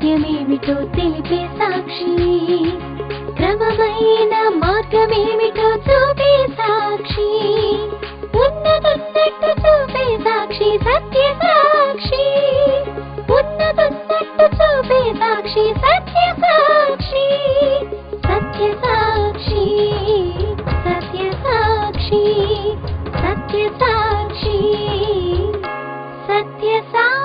సత్యమేమిటో తెలిపే సాక్షి, క్రమమైన మార్గమేమిటో చూపే సాక్షి, ఉన్నతున్నట్టు చూపే సాక్షి, సత్య సాక్షి, ఉన్నతున్నట్టు చూపే సాక్షి, సత్య సాక్షి, సత్య సాక్షి, సత్య సాక్షి, సత్య సాక్షి, సత్య సాక్షి.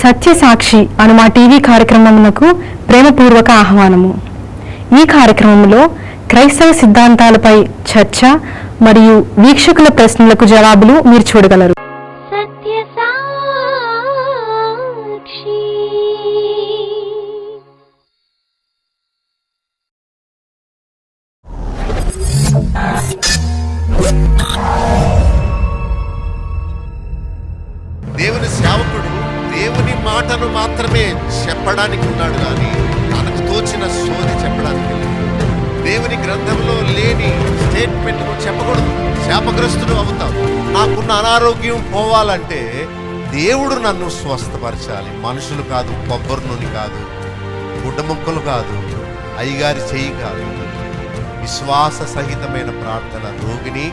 సత్యసాక్షి అను మా టీవీ కార్యక్రమమునకు ప్రేమపూర్వక ఆహ్వానము. ఈ కార్యక్రమంలో క్రైస్తవ సిద్ధాంతాలపై చర్చ మరియు వీక్షకుల ప్రశ్నలకు జవాబులు మీరు చూడగలరు. సత్యసాక్షి. దేవుని సేవకుడు దేవుని మాటను మాత్రమే చెప్పడానికి ఉన్నాడు కానీ తనకు తోచిన సోది చెప్పడానికి లేదు. దేవుని గ్రంథంలో లేని స్టేట్మెంట్ చెప్పకూడదు. శాపగ్రస్తుడు అవుతాం. నాకున్న అనారోగ్యం పోవాలంటే దేవుడు నన్ను స్వస్థపరచాలి. మనుషులు కాదు, కొబ్బరి నూనె కాదు, గుడ్డ ముక్కలు కాదు, అయ్యగారి చెయ్యి కాదు. విశ్వాస సహితమైన ప్రార్థన. రోగిని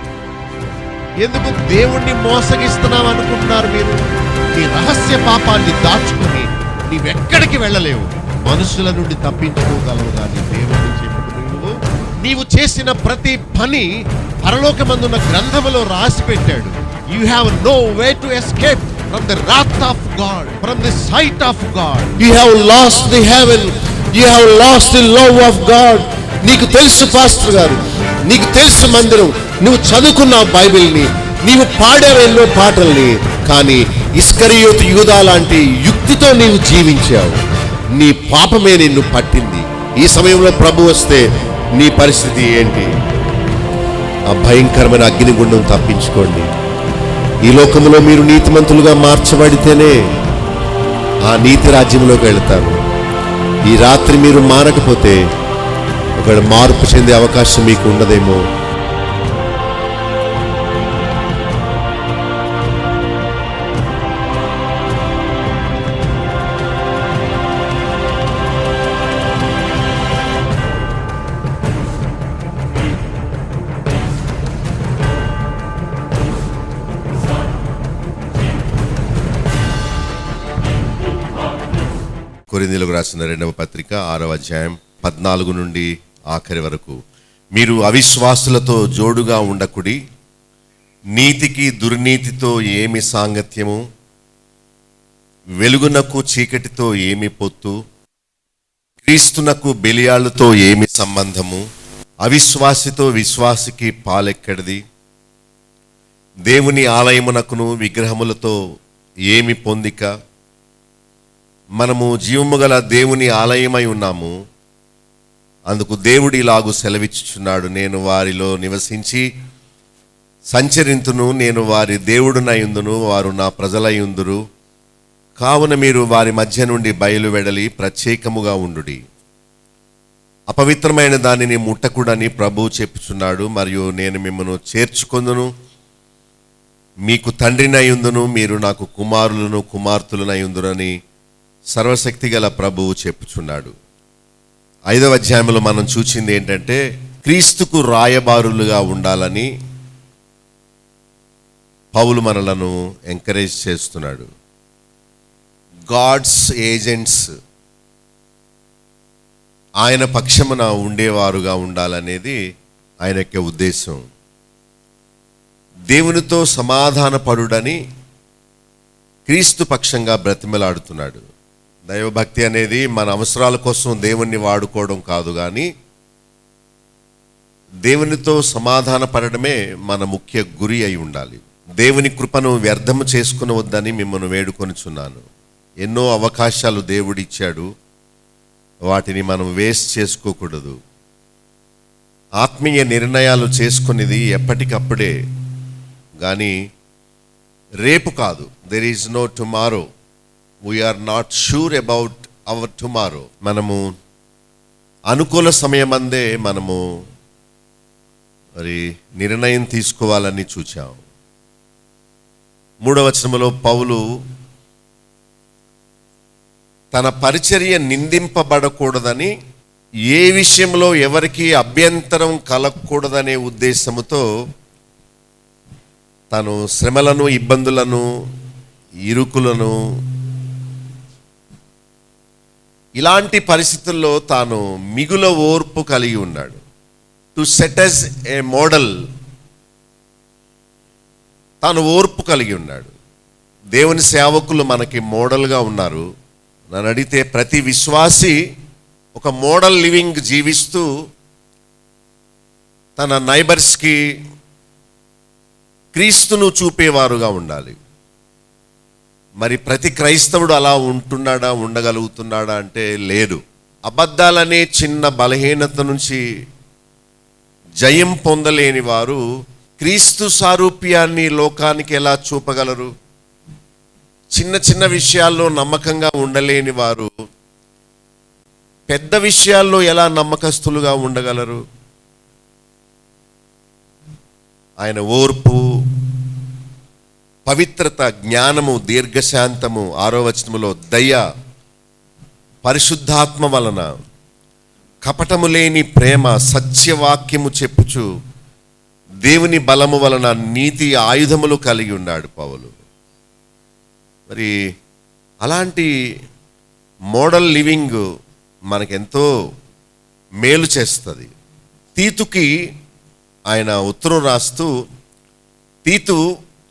ఎందుకు దేవుణ్ణి మోసగిస్తున్నావు అనుకుంటున్నారు మీరు? నీ రహస్య పాపాన్ని దాచుకుని నీవెక్కడికి వెళ్ళలేవు. మనుషుల నుండి తప్పించుకోగలవు కానీ దేవుడిని చెప్పుకుని నీవు చేసిన ప్రతి పని పరలోకమందున్న గ్రంథములో రాసి పెట్టాడు. You have no way to escape from the wrath of God, from the sight of God. You have lost the heaven, you have lost the love of God. నీకు తెలుసు పాస్టర్ గారు, నీకు తెలుసు మందిరం, నువ్వు చదువుకున్న బైబిల్ని, నీవు పాడావెన్నో పాటల్ని, కానీ ఇస్కరియోతు యూదా లాంటి యుక్తితో నీవు జీవించావు. నీ పాపమే నిన్ను పట్టింది. ఈ సమయంలో ప్రభు వస్తే నీ పరిస్థితి ఏంటి? ఆ భయంకరమైన అగ్నిగుండం తప్పించుకోండి. ఈ లోకంలో మీరు నీతిమంతులుగా మార్చబడితేనే ఆ నీతి రాజ్యంలోకి వెళ్తారు. ఈ రాత్రి మీరు మారకపోతే ఒకవేళ మార్పు చెందే అవకాశం మీకు ఉండదేమో. కొరింథీయులకు రాసిన 2వ పత్రిక 6వ అధ్యాయం 14 నుండి ఆఖరి వరకు. మీరు అవిశ్వాసులతో జోడుగా ఉండకుడి. నీతికి దుర్నీతితో ఏమి సాంగత్యము? వెలుగునకు చీకటితో ఏమి పొత్తు? క్రీస్తునకు బెలియాళ్ళతో ఏమి సంబంధము? అవిశ్వాసితో విశ్వాసికి పాలెక్కడిది? దేవుని ఆలయమునకును విగ్రహములతో ఏమి పొందిక? మనము జీవము గల దేవుని ఆలయమై ఉన్నాము. అందుకు దేవుడు ఇలాగు సెలవిచ్చుచున్నాడు, నేను వారిలో నివసించి సంచరింతును, నేను వారి దేవుడునయుందును, వారు నా ప్రజలయుందురు. కావున మీరు వారి మధ్య నుండి బయలువెడలి ప్రత్యేకముగా ఉండుడి. అపవిత్రమైన దానిని ముట్టకుడని ప్రభువు చెప్పుచున్నాడు. మరియు నేను మిమ్మను చేర్చుకొందును, మీకు తండ్రినయుందును, మీరు నాకు కుమారులను కుమార్తెలనయుందురని సర్వశక్తి గల ప్రభువు చెప్పుచున్నాడు. 5వ అధ్యాయంలో మనం చూసింది ఏంటంటే క్రీస్తుకు రాయబారులుగా ఉండాలని పౌలు మనలను ఎంకరేజ్ చేస్తున్నాడు. గాడ్స్ ఏజెంట్స్, ఆయన పక్షమున ఉండేవారుగా ఉండాలనేది ఆయన యొక్క ఉద్దేశం. దేవునితో సమాధాన పడుడని క్రీస్తు పక్షంగా బ్రతిమలాడుతున్నాడు. దైవభక్తి అనేది మన అవసరాల కోసం దేవుణ్ణి వాడుకోవడం కాదు, కానీ దేవునితో సమాధాన పడడమే మన ముఖ్య గురి అయి ఉండాలి. దేవుని కృపను వ్యర్థము చేసుకునవద్దని మిమ్మల్ని వేడుకొనిచున్నాను. ఎన్నో అవకాశాలు దేవుడిచ్చాడు, వాటిని మనం వేస్ట్ చేసుకోకూడదు. ఆత్మీయ నిర్ణయాలు చేసుకునేది ఎప్పటికప్పుడే, కానీ రేపు కాదు. There is no tomorrow. We are not sure about our tomorrow. మనము అనుకూల సమయమందే మనము మరి నిర్ణయం తీసుకోవాలని చూచాం. 3వ వచనములో పౌలు తన పరిచర్య నిందింపబడకూడదని, ఏ విషయంలో ఎవరికి అభ్యంతరం కలగకూడదనే ఉద్దేశముతో తను శ్రమలను, ఇబ్బందులను, ఇరుకులను, ఇలాంటి పరిస్థితుల్లో తాను మిగుల ఓర్పు కలిగి ఉన్నాడు. To set as a model, తాను ఓర్పు కలిగి ఉన్నాడు. దేవుని సేవకులు మనకి మోడల్గా ఉన్నారు. నన్ను అడిగితే ప్రతి విశ్వాసి ఒక మోడల్ లివింగ్ జీవిస్తూ తన నైబర్స్కి క్రీస్తును చూపేవారుగా ఉండాలి. మరి ప్రతి క్రైస్తవుడు అలా ఉంటున్నాడా, ఉండగలుగుతున్నాడా అంటే లేదు. అబద్ధాలనే చిన్న బలహీనత నుంచి జయం పొందలేని వారు క్రీస్తు సారూప్యాన్ని లోకానికి ఎలా చూపగలరు? చిన్న చిన్న విషయాల్లో నమ్మకంగా ఉండలేని వారు పెద్ద విషయాల్లో ఎలా నమ్మకస్తులుగా ఉండగలరు? ఆయన ఓర్పు, పవిత్రత, జ్ఞానము, దీర్ఘశాంతము, 6వ వచనములో దయ, పరిశుద్ధాత్మ వలన, కపటము లేని ప్రేమ, సత్యవాక్యము చెప్పుచు దేవుని బలము వలన నీతి ఆయుధములు కలిగి ఉన్నాడు పౌలు. మరి అలాంటి మోడల్ లివింగ్ మనకెంతో మేలు చేస్తుంది. తీతుకి ఆయన ఉత్తరం రాస్తూ, తీతు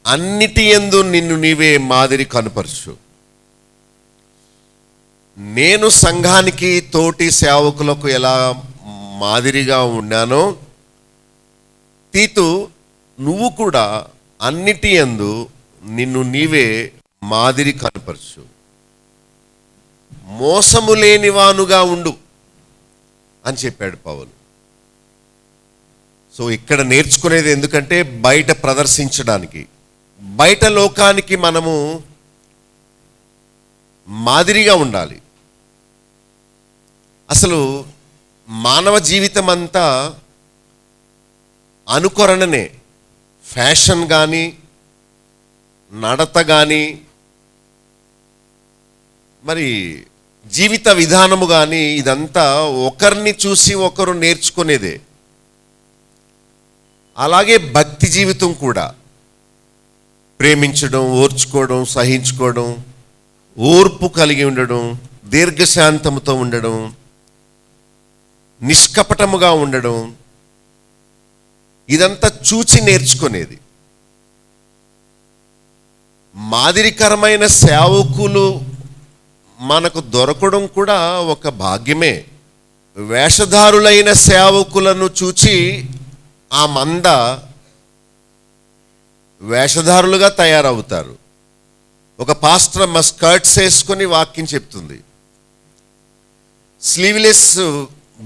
అన్నిటి యందు నిన్ను నీవే మాదిరి కనుపరచు. నేను సంఘానికి, తోటి సేవకులకు ఎలా మాదిరిగా ఉన్నానో, తీతు నువ్వు కూడా అన్నిటి యందు నిన్ను నీవే మాదిరి కనుపరచు. మోసము లేనివానుగా ఉండు అని చెప్పాడు పౌలు. సో ఇక్కడ నేర్చుకునేది ఎందుకంటే బయట ప్రదర్శించడానికి, బయట లోకానికి మనము మాదిరిగా ఉండాలి. అసలు మానవ జీవితం అంతా అనుకరణనే. ఫ్యాషన్ కానీ, నడత కానీ, మరి జీవిత విధానము కానీ, ఇదంతా ఒకరిని చూసి ఒకరు నేర్చుకునేదే. అలాగే భక్తి జీవితం కూడా ప్రేమించడం, ఓర్చుకోవడం, సహించుకోవడం, ఓర్పు కలిగి ఉండడం, దీర్ఘశాంతముతో ఉండడం, నిష్కపటముగా ఉండడం, ఇదంతా చూచి నేర్చుకునేది. మాదిరికరమైన సేవకులు మనకు దొరకడం కూడా ఒక భాగ్యమే. వేషధారులైన సేవకులను చూచి ఆ మంద వేషధారులుగా తయారవుతారు. ఒక పాస్టర్ అమ్మ స్కర్ట్స్ వేసుకొని వాక్యం చెప్తుంది, స్లీవ్లెస్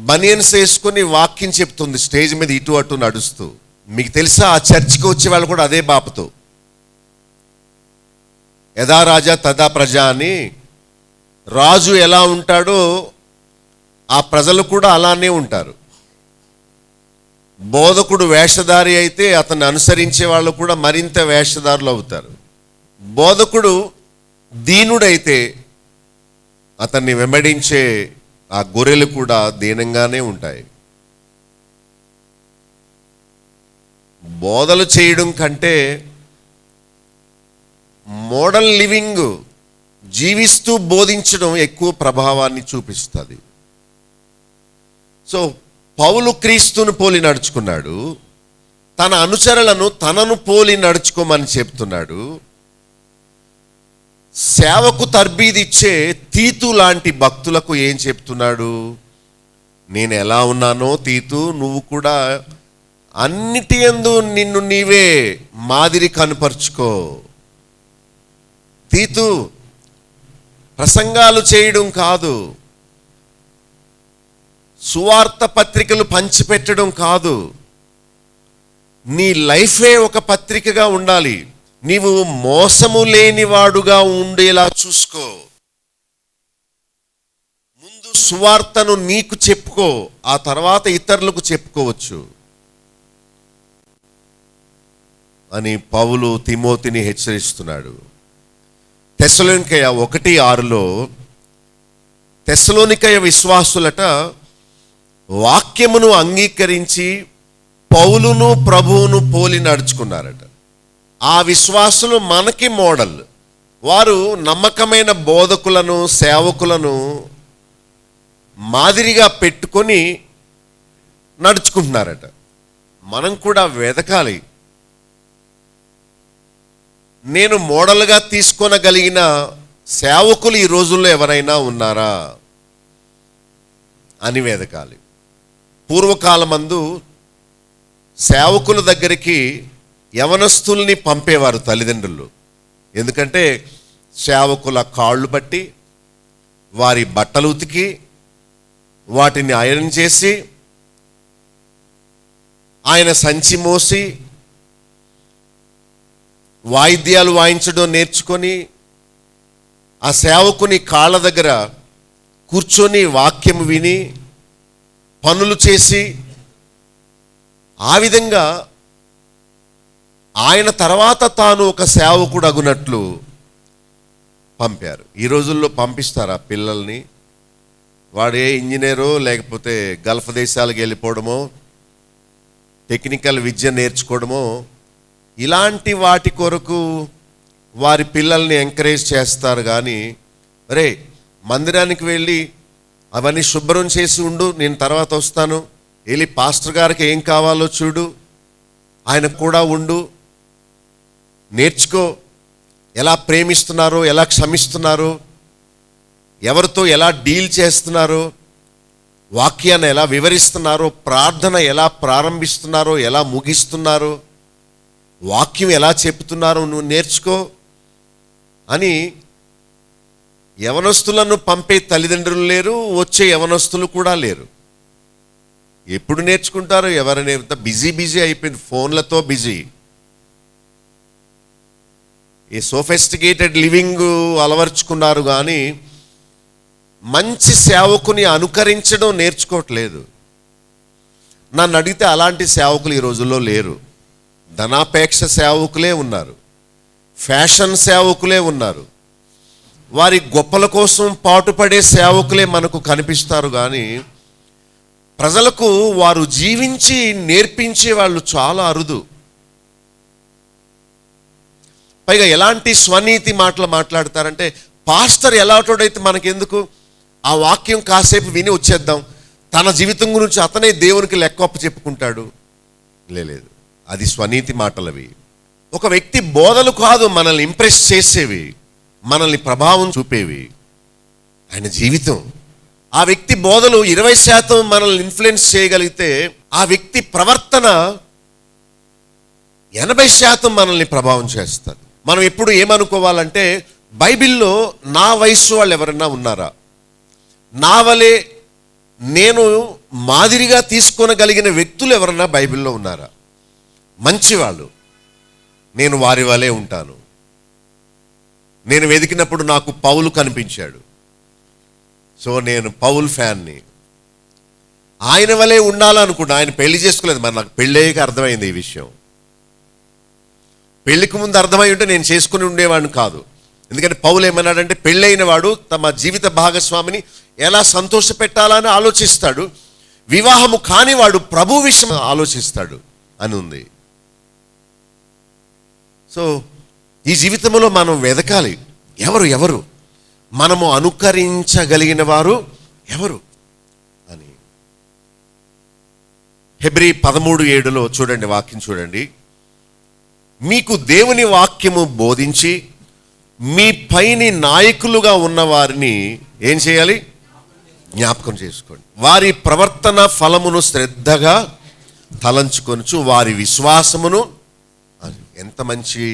బనియన్స్ వేసుకొని వాక్యం చెప్తుంది, స్టేజ్ మీద ఇటు అటు నడుస్తూ. మీకు తెలుసా, ఆ చర్చికి వచ్చే వాళ్ళు కూడా అదే బాపతో, యథా రాజా తదా ప్రజ అని, రాజు ఎలా ఉంటాడో ఆ ప్రజలు కూడా అలానే ఉంటారు. బోధకుడు వేషధారి అయితే అతన్ని అనుసరించే వాళ్ళు కూడా మరింత వేషధారులు అవుతారు. బోధకుడు దీనుడైతే అతన్ని వెంబడించే ఆ గొర్రెలు కూడా దీనంగానే ఉంటాయి. బోధలు చేయడం కంటే మోడల్ లివింగ్ జీవిస్తూ బోధించడం ఎక్కువ ప్రభావాన్ని చూపిస్తుంది. సో పౌలు క్రీస్తును పోలి నడుచుకున్నాడు, తన అనుచరులను తనను పోలి నడుచుకోమని చెప్తున్నాడు. సేవకు తర్బీదిచ్చే తీతు లాంటి భక్తులకు ఏం చెప్తున్నాడు? నేను ఎలా ఉన్నానో తీతు, నువ్వు కూడా అన్నిటి యందు నిన్ను నీవే మాదిరి కనుపరుచుకో. తీతు, ప్రసంగాలు చేయడం కాదు, సువార్త పత్రికలు పంచిపెట్టడం కాదు, నీ లైఫే ఒక పత్రికగా ఉండాలి. నీవు మోసము లేనివాడుగా ఉండేలా చూసుకో. ముందు సువార్తను నీకు చెప్పుకో, ఆ తర్వాత ఇతరులకు చెప్పుకోవచ్చు. అని పౌలు తిమోతిని హెచ్చరిస్తున్నాడు. తెస్సలోనికయ 1:6 తెస్సలోనికయ విశ్వాసులట వాక్యమును అంగీకరించి పౌలును ప్రభువును పోలి నడుచుకున్నారట. ఆ విశ్వాసులు మనకి మోడల్. వారు నమ్మకమైన బోధకులను సేవకులను మాదిరిగా పెట్టుకొని నడుచుకుంటున్నారట. మనం కూడా వెతకాలి. నేను మోడల్గా తీసుకోనగలిగిన సేవకులు ఈ రోజుల్లో ఎవరైనా ఉన్నారా అని వెతకాలి. పూర్వకాలమందు సేవకుల దగ్గరికి యవనస్తుల్ని పంపేవారు తల్లిదండ్రులు. ఎందుకంటే సేవకుల కాళ్ళు బట్టి వారి బట్టలు ఉతికి వాటిని ఐరన్ చేసి ఆయన సంచి మోసి వాయిద్యాలు వాయించడం నేర్చుకొని ఆ సేవకుని కాళ్ళ దగ్గర కూర్చొని వాక్యం విని పనులు చేసి ఆ విధంగా ఆయన తర్వాత తాను ఒక సేవకుడు అగునట్లు పంపారు. ఈ రోజుల్లో పంపిస్తారా పిల్లల్ని? వాడే ఇంజనీరో లేకపోతే గల్ఫ్ దేశాలకు వెళ్ళిపోవడమో టెక్నికల్ విద్య నేర్చుకోవడమో ఇలాంటి వాటి కొరకు వారి పిల్లల్ని ఎంకరేజ్ చేస్తారు. కానీ అరే మందిరానికి వెళ్ళి అవన్నీ శుభ్రం చేసి ఉండు, నేను తర్వాత వస్తాను, వెళ్ళి పాస్టర్ గారికి ఏం కావాలో చూడు, ఆయనకు కూడా ఉండు, నేర్చుకో, ఎలా ప్రేమిస్తున్నారో, ఎలా క్షమిస్తున్నారో, ఎవరితో ఎలా డీల్ చేస్తున్నారో, వాక్యాన్ని ఎలా వివరిస్తున్నారో, ప్రార్థన ఎలా ప్రారంభిస్తున్నారో, ఎలా ముగిస్తున్నారో, వాక్యం ఎలా చెప్తున్నారో నువ్వు నేర్చుకో అని యవనస్తులను పంపే తల్లిదండ్రులు లేరు, వచ్చే యవనస్తులు కూడా లేరు. ఎప్పుడు నేర్చుకుంటారు? ఎవరైనా బిజీ అయిపోయింది, ఫోన్లతో బిజీ. ఈ సోఫిస్టికేటెడ్ లివింగ్ అలవర్చుకున్నారు కానీ మంచి సేవకుని అనుకరించడం నేర్చుకోవట్లేదు. నన్ను అడిగితే అలాంటి సేవకులు ఈ రోజుల్లో లేరు. ధనాపేక్ష సేవకులే ఉన్నారు, ఫ్యాషన్ సేవకులే ఉన్నారు, వారి గొప్పల కోసం పాటుపడే సేవకులే మనకు కనిపిస్తారు. కానీ ప్రజలకు వారు జీవించి నేర్పించే వాళ్ళు చాలా అరుదు. పైగా ఎలాంటి స్వనీతి మాటలు మాట్లాడతారంటే, పాస్టర్ ఎలాంటోడైతే మనకెందుకు, ఆ వాక్యం కాసేపు విని వచ్చేద్దాం, తన జీవితం గురించి అతనే దేవునికి లెక్కప్ప చెప్పుకుంటాడు. లేదు, అది స్వనీతి మాటలవి. ఒక వ్యక్తి బోధలు కాదు మనల్ని ఇంప్రెస్ చేసేవి, మనల్ని ప్రభావం చూపేవి ఆయన జీవితం. ఆ వ్యక్తి బోధలు 20% మనల్ని ఇన్ఫ్లుయెన్స్ చేయగలిగితే ఆ వ్యక్తి ప్రవర్తన 80% మనల్ని ప్రభావం చేస్తుంది. మనం ఎప్పుడు ఏమనుకోవాలంటే, బైబిల్లో నా వయసు వాళ్ళు ఎవరన్నా ఉన్నారా, నా వలే నేను మాదిరిగా తీసుకోనగలిగిన వ్యక్తులు ఎవరన్నా బైబిల్లో ఉన్నారా, మంచివాళ్ళు, నేను వారి వలే ఉంటాను. నేను వెతికినప్పుడు నాకు పౌలు కనిపించాడు, సో నేను పౌల్ ఫ్యాన్ని. ఆయన వలే ఉండాలనుకున్నా. ఆయన పెళ్లి చేసుకోలేదు, మరి నాకు పెళ్ళయ్యాక అర్థమైంది ఈ విషయం. పెళ్లికి ముందు అర్థమై ఉంటే నేను చేసుకుని ఉండేవాడిని కాదు. ఎందుకంటే పౌలు ఏమన్నాడంటే, పెళ్ళైన వాడు తమ జీవిత భాగస్వామిని ఎలా సంతోష పెట్టాలని ఆలోచిస్తాడు, వివాహము కాని వాడు ప్రభు విషయం ఆలోచిస్తాడు అని ఉంది. సో ఈ జీవితంలో మనం వెదకాలి, ఎవరు మనము అనుకరించగలిగిన వారు ఎవరు అని. హెబ్రీ 13:7 చూడండి, వాక్యం చూడండి. మీకు దేవుని వాక్యము బోధించి మీ పైని నాయకులుగా ఉన్న వారిని ఏం చేయాలి? జ్ఞాపకం చేసుకోండి. వారి ప్రవర్తన ఫలమును శ్రద్ధగా తలంచుకొనుచు వారి విశ్వాసమును. ఎంత మంచి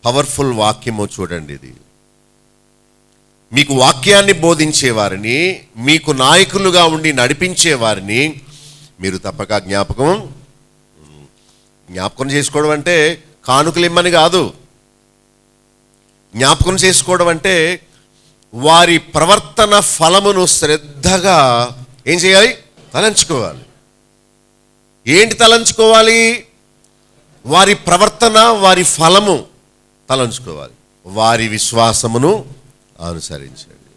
పవర్ఫుల్ వాక్యమో చూడండి ఇది. మీకు వాక్యాన్ని బోధించే వారిని, మీకు నాయకులుగా ఉండి నడిపించే వారిని మీరు తప్పక జ్ఞాపకం చేసుకోవడం అంటే కానుకలు ఇమ్మని కాదు. జ్ఞాపకం చేసుకోవడం అంటే వారి ప్రవర్తన ఫలమును శ్రద్ధగా ఏం చేయాలి? తలంచుకోవాలి. ఏంటి తలంచుకోవాలి? వారి ప్రవర్తన, వారి ఫలము తలంచుకోవాలి. వారి విశ్వాసమును అనుసరించండి.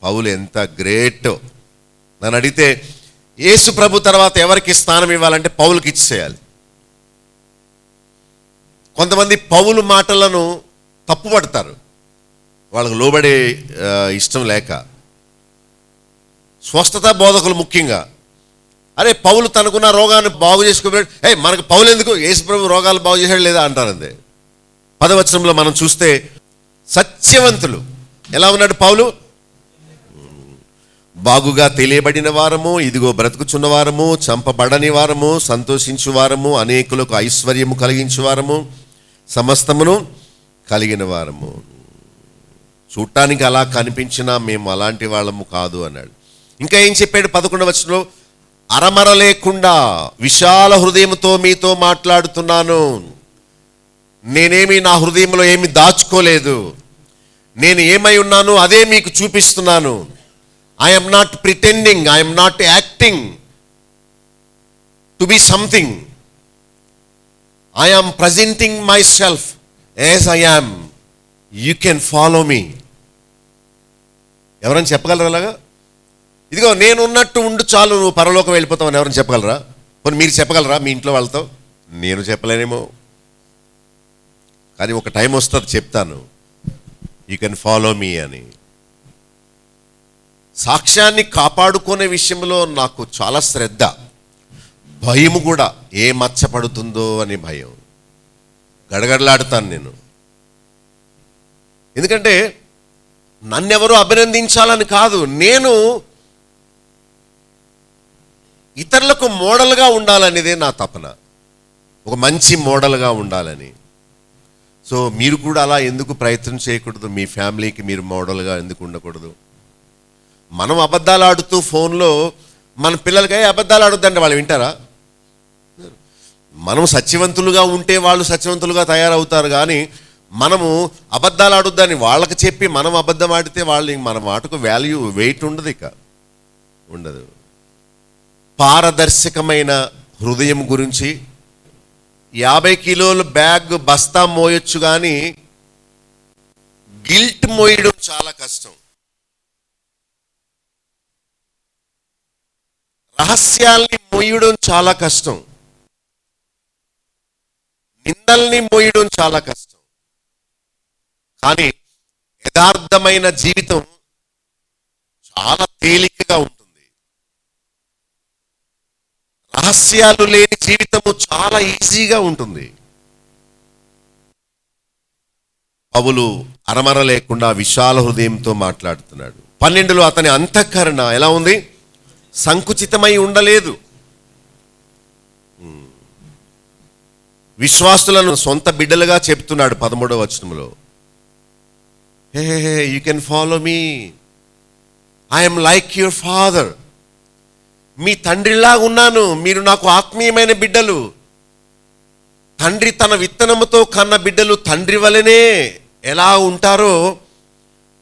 పౌలు ఎంత గ్రేట్. నన్ను అడిగితే యేసు ప్రభు తర్వాత ఎవరికి స్థానం ఇవ్వాలంటే పౌలుకి ఇచ్చేయాలి. కొంతమంది పౌలు మాటలను తప్పుపడతారు, వాళ్ళకు లోబడే ఇష్టం లేక. స్వస్థత బోధకులు ముఖ్యంగా, అరే పౌలు తనకున్న రోగాన్ని బాగు చేసుకోబోయాడు, మనకు పౌలు ఎందుకు, యేసు ప్రభు రోగాలు బాగు చేశాడు లేదా అంటారు. అంతే. 10వ వచనంలో మనం చూస్తే సత్యవంతులు ఎలా ఉన్నాడు పౌలు? బాగుగా తెలియబడిన వారము, ఇదిగో బ్రతుకుచున్న వారము, చంపబడని వారము, సంతోషించు వారము, అనేకులకు ఐశ్వర్యము కలిగించు వారము, సమస్తమును కలిగిన వారము. చూడటానికి అలా కనిపించినా మేము అలాంటి వాళ్ళము కాదు అన్నాడు. ఇంకా ఏం చెప్పాడు 11వ వచనంలో? అరమర లేకుండా విశాల హృదయంతో మీతో మాట్లాడుతున్నాను. నేనేమి నా హృదయంలో ఏమి దాచుకోలేదు. నేను ఏమై ఉన్నాను అదే మీకు చూపిస్తున్నాను. I'm not pretending, I'm not acting to be something. I'm presenting my self as I am. You can follow మీ. ఎవరైనా చెప్పగలరా అలాగా? ఇదిగో నేను ఉన్నట్టు ఉండు చాలు, నువ్వు పరలోకం వెళ్ళిపోతావు అని ఎవరైనా చెప్పగలరా? పోనీ మీరు చెప్పగలరా మీ ఇంట్లో వాళ్ళతో? నేను చెప్పలేనేమో, కానీ ఒక టైం వస్తుంది చెప్తాను, యూ కెన్ ఫాలో మీ అని. సాక్ష్యాన్ని కాపాడుకునే విషయంలో నాకు చాలా శ్రద్ధ, భయము కూడా. ఏ మచ్చ పడుతుందో అని భయం, గడగడలాడుతాను నేను. ఎందుకంటే నన్నెవరూ అభినందించాలని కాదు, నేను ఇతరులకు మోడల్గా ఉండాలనేదే నా తపన, ఒక మంచి మోడల్గా ఉండాలని. సో మీరు కూడా అలా ఎందుకు ప్రయత్నం చేయకూడదు? మీ ఫ్యామిలీకి మీరు మోడల్గా ఎందుకు ఉండకూడదు? మనం అబద్ధాలు ఆడుతూ ఫోన్లో మన పిల్లలకి అబద్ధాలు ఆడొద్దంటే వాళ్ళు వింటారా? మనం సత్యవంతులుగా ఉంటే వాళ్ళు సత్యవంతులుగా తయారవుతారు. కానీ మనము అబద్ధాలు ఆడొద్దని వాళ్ళకి చెప్పి మనం అబద్ధం ఆడితే వాళ్ళు మన మాటకు వాల్యూ, వెయిట్ ఉండదు, ఇక ఉండదు. పారదర్శకమైన హృదయం గురించి 50 కిలోల బ్యాగ్ బస్తా మోయొచ్చు, కానీ గిల్ట్ మోయడం చాలా కష్టం. రహస్యాల్ని మోయడం చాలా కష్టం, నిందల్ని మోయడం చాలా కష్టం. కానీ యథార్థమైన జీవితం చాలా తేలికగా ఉంటుంది. రహస్యాలు లేని జీవితము చాలా ఈజీగా ఉంటుంది. పౌలు అరమర లేకుండా విశాల హృదయంతో మాట్లాడుతున్నాడు. 12లో అతని అంతఃకరణ ఎలా ఉంది? సంకుచితమై ఉండలేదు. విశ్వాసులను సొంత బిడ్డలుగా చెప్తున్నాడు 13వ వచనంలో. Hey you can follow me, I'm like your father. మీ తండ్రిలాగా ఉన్నాను, మీరు నాకు ఆత్మీయమైన బిడ్డలు. తండ్రి తన విత్తనముతో కన్న బిడ్డలు తండ్రి వలనే ఎలా ఉంటారో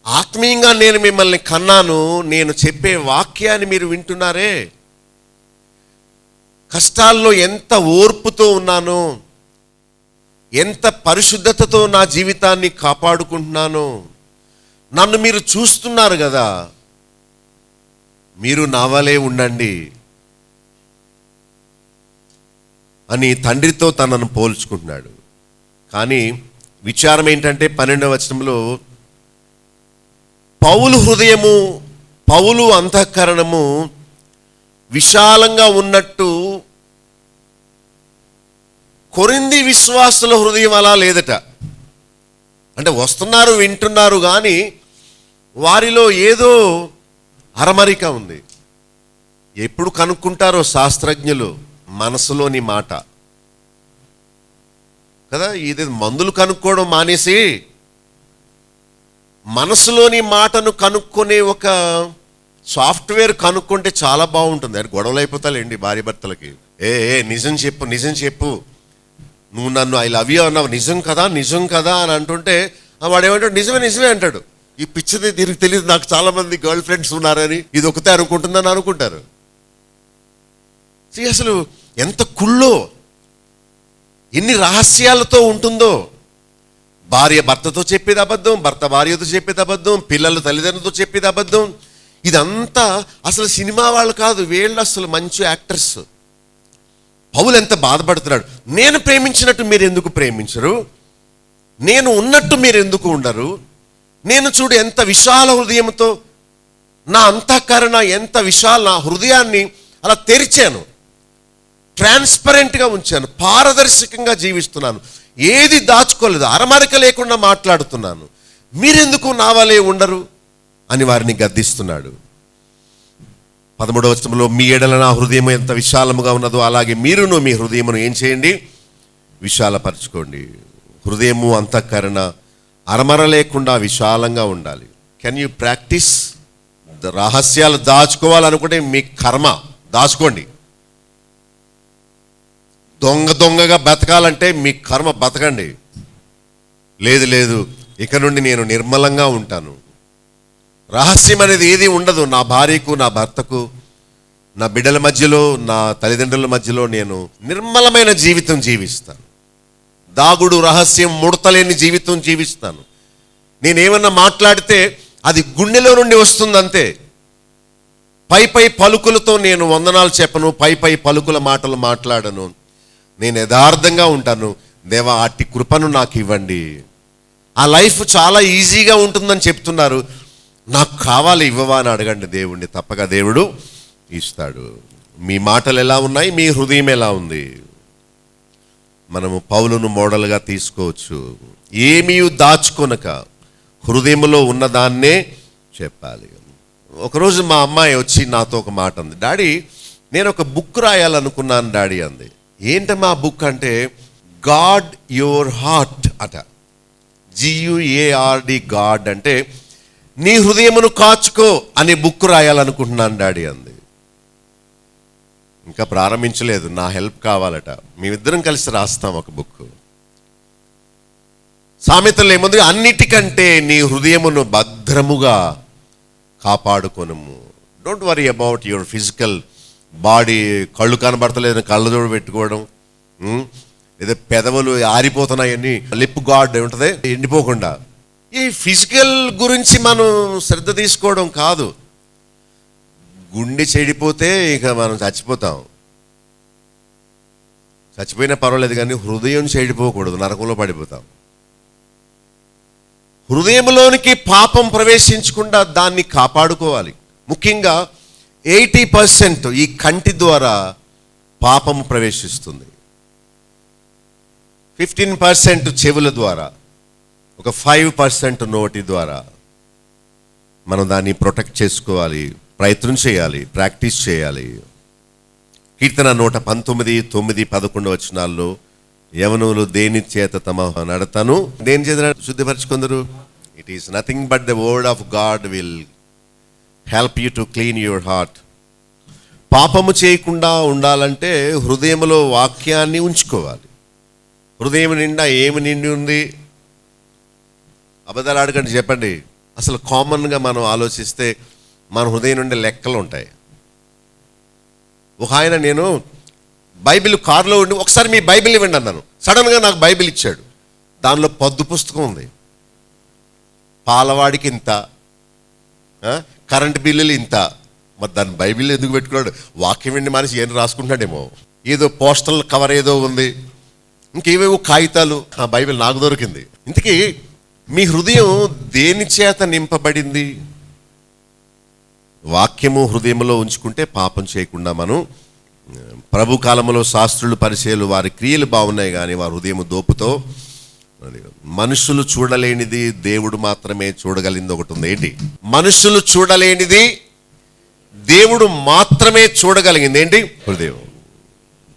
ఆత్మీయంగా నేను మిమ్మల్ని కన్నాను. నేను చెప్పే వాక్యాన్ని మీరు వింటున్నారే. కష్టాల్లో ఎంత ఓర్పుతో ఉన్నాను, ఎంత పరిశుద్ధతతో నా జీవితాన్ని కాపాడుకుంటున్నాను. నన్ను మీరు చూస్తున్నారు కదా, మీరు నా వలే ఉండండి అని తండ్రితో తనను పోల్చుకుంటున్నాడు. కానీ విచారం ఏంటంటే 12వ వచనంలో పౌలు హృదయము, పౌలు అంతఃకరణము విశాలంగా ఉన్నట్టు కొరింథీ విశ్వాసుల హృదయం అలా లేదట. అంటే వస్తున్నారు, వింటున్నారు, కానీ వారిలో ఏదో అరమరిక ఉంది. ఎప్పుడు కనుక్కుంటారో శాస్త్రజ్ఞులు మనసులోని మాట కదా. ఇది మందులు కనుక్కోవడం మానేసి మనసులోని మాటను కనుక్కొనే ఒక సాఫ్ట్వేర్ కనుక్కుంటే చాలా బాగుంటుంది. అది గొడవలు అయిపోతాయండి భార్య భర్తలకి. ఏ నిజం చెప్పు, నిజం చెప్పు, నువ్వు నన్ను ఐ లవ్ యూ అన్నావు, నిజం కదా, నిజం కదా అని అంటుంటే వాడు ఏమంటాడు? నిజమే నిజమే అంటాడు. ఈ పిచ్చిది దీనికి తెలియదు, నాకు చాలా మంది గర్ల్ ఫ్రెండ్స్ ఉన్నారని ఇది ఒకతే అనుకుంటుందని అనుకుంటారు. అసలు ఎంత కుళ్ళో. ఎన్ని రహస్యాలతో ఉంటుందో. భార్య భర్తతో చెప్పేది అబద్ధం, భర్త భార్యతో చెప్పేది అబద్ధం, పిల్లలు తల్లిదండ్రులతో చెప్పేది అబద్ధం. ఇదంతా అసలు సినిమా వాళ్ళు కాదు, వీళ్ళు అసలు మంచి యాక్టర్స్. పౌలు ఎంత బాధపడుతున్నాడు. నేను ప్రేమించినట్టు మీరు ఎందుకు ప్రేమించరు? నేను ఉన్నట్టు మీరు ఎందుకు ఉండరు? నేను చూడు ఎంత విశాల హృదయంతో నా అంతఃకరణ ఎంత విశాల, నా హృదయాన్ని అలా తెరిచాను, ట్రాన్స్పరెంట్గా ఉంచాను, పారదర్శకంగా జీవిస్తున్నాను, ఏది దాచుకోలేదు, అరమరిక లేకుండా మాట్లాడుతున్నాను. మీరెందుకు నా వలే ఉండరు అని వారిని గద్దిస్తున్నాడు. 13వ వచనంలో, మీ ఎడల నా హృదయం ఎంత విశాలముగా ఉన్నదో అలాగే మీరును మీ హృదయమును ఏం చేయండి? విశాలపరచుకోండి. హృదయము అంతఃకరణ అరమర లేకుండా విశాలంగా ఉండాలి. Can you practice? రహస్యాలు దాచుకోవాలనుకుంటే మీ కర్మ, దాచుకోండి. దొంగగా బతకాలంటే మీ కర్మ, బతకండి. లేదు ఇక నుండి నేను నిర్మలంగా ఉంటాను, రహస్యం అనేది ఏది ఉండదు, నా భార్యకు, నా భర్తకు, నా బిడ్డల మధ్యలో, నా తల్లిదండ్రుల మధ్యలో నేను నిర్మలమైన జీవితం జీవిస్తాను. దాగుడు రహస్యం ముడతలేని జీవితం జీవిస్తాను. నేనేమన్నా మాట్లాడితే అది గుండెలో నుండి వస్తుందంతే. పై పలుకులతో నేను వందనాలు చెప్పను, పై పలుకుల మాటలు మాట్లాడను. నేను యథార్థంగా ఉంటాను. దేవా, అట్టి కృపను నాకు ఇవ్వండి. ఆ లైఫ్ చాలా ఈజీగా ఉంటుందని చెప్తున్నారు, నాకు కావాలి, ఇవ్వవా అని అడగండి దేవుణ్ణి, తప్పక దేవుడు ఇస్తాడు. మీ మాటలు ఎలా ఉన్నాయి? మీ హృదయం ఎలా ఉంది? మనము పౌలును మోడల్గా తీసుకోవచ్చు. ఏమీ దాచుకొనక హృదయంలో ఉన్నదాన్నే చెప్పాలి. ఒకరోజు మా అమ్మాయి వచ్చి నాతో ఒక మాట అంది, డాడీ నేను ఒక బుక్ రాయాలనుకున్నాను డాడీ అంది. ఏంటమ్మా బుక్ అంటే, గాడ్ యువర్ హార్ట్ అట. GUARD, గాడ్ అంటే నీ హృదయమును కాచుకో అనే బుక్ రాయాలనుకుంటున్నాను డాడీ అంది. ఇంకా ప్రారంభించలేదు, నా హెల్ప్ కావాలట. మేమిద్దరం కలిసి రాస్తాం ఒక బుక్. సామెతలు ఏముంది? అన్నిటికంటే నీ హృదయమును భద్రముగా కాపాడుకొనుము. Don't worry about your physical body. కళ్ళు కనబడతలేదు, కళ్ళజోడు పెట్టుకోవడం, ఏదో పెదవులు ఆరిపోతున్నాయని లిప్ గార్డ్ ఉంటుంది ఎండిపోకుండా. ఈ ఫిజికల్ గురించి మనం శ్రద్ధ తీసుకోవడం కాదు. గుండె చెడిపోతే ఇక మనం చచ్చిపోతాం. చచ్చిపోయినా పర్వాలేదు, కానీ హృదయం చెడిపోకూడదు, నరకంలో పడిపోతాం. హృదయంలోనికి పాపం ప్రవేశించకుండా దాన్ని కాపాడుకోవాలి. ముఖ్యంగా 80% ఈ కంటి ద్వారా పాపము ప్రవేశిస్తుంది, 15% చెవుల ద్వారా, ఒక 5% నోటి ద్వారా. మనం దాన్ని ప్రొటెక్ట్ చేసుకోవాలి, ప్రయత్నం చేయాలి, ప్రాక్టీస్ చేయాలి. కీర్తన 119, 9, 11 వచనాల్లో, యవనులు దేని చేత తమ నడతను దేని చేత శుద్ధిపరచుకుందరు? It is nothing but the word of God will help you to clean your heart. పాపము చేయకుండా ఉండాలంటే హృదయంలో వాక్యాన్ని ఉంచుకోవాలి. హృదయం నిండా ఏమి నిండి ఉంది? అబద్ధాలు ఆడకండి, చెప్పండి. అసలు కామన్గా మనం ఆలోచిస్తే మన హృదయం నుండి లెక్కలు ఉంటాయి. ఒక ఆయన, నేను బైబిల్ కారులో ఉండి ఒకసారి మీ బైబిల్ ఇవ్వండి అన్నాను. సడన్గా నాకు బైబిల్ ఇచ్చాడు. దానిలో పద్దు పుస్తకం ఉంది. పాలవాడికి ఇంత, కరెంట్ బిల్లులు ఇంత. మరి దాన్ని బైబిల్ ఎందుకు పెట్టుకున్నాడు? వాక్యం వెండి మనిషి ఏం రాసుకుంటాడేమో. ఏదో పోస్టల్ కవర్ ఏదో ఉంది, ఇంకేవేవో కాగితాలు. ఆ బైబిల్ నాకు దొరికింది. ఇంతకీ మీ హృదయం దేని చేత నింపబడింది? వాక్యము హృదయంలో ఉంచుకుంటే పాపం చేయకుండా మనం. ప్రభు కాలంలో శాస్త్రులు, పరిచయులు వారి క్రియలు బాగున్నాయి, కానీ వారి హృదయం దోపుతో. మనుషులు చూడలేనిది దేవుడు మాత్రమే చూడగలిగింది ఒకటి ఉంది. ఏంటి? మనుషులు చూడలేనిది దేవుడు మాత్రమే చూడగలిగింది. ఏంటి? హృదయం.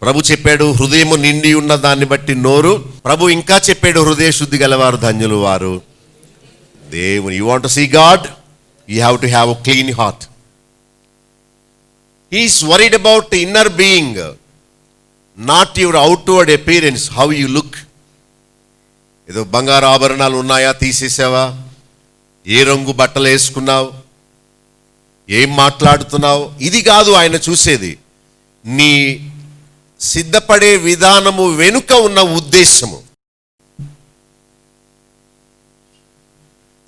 ప్రభు చెప్పాడు, హృదయము నిండి ఉన్న దాన్ని బట్టి నోరు. ప్రభు ఇంకా చెప్పాడు, హృదయ శుద్ధి గలవారు ధన్యులు వారు దేవుని. You want to see God, you have to have a clean heart. He is worried about the inner being, not your outward appearance, how you look. ఏదో బంగారు ఆభరణాలు ఉన్నాయా, తీసేసావా? ఏ రంగు బట్టలు వేసుకున్నావు? ఏం మాట్లాడుతున్నావు? ఇది కాదు ఆయన చూసేది. నీ సిద్ధపడే విధానము వెనుక ఉన్న ఉద్దేశము,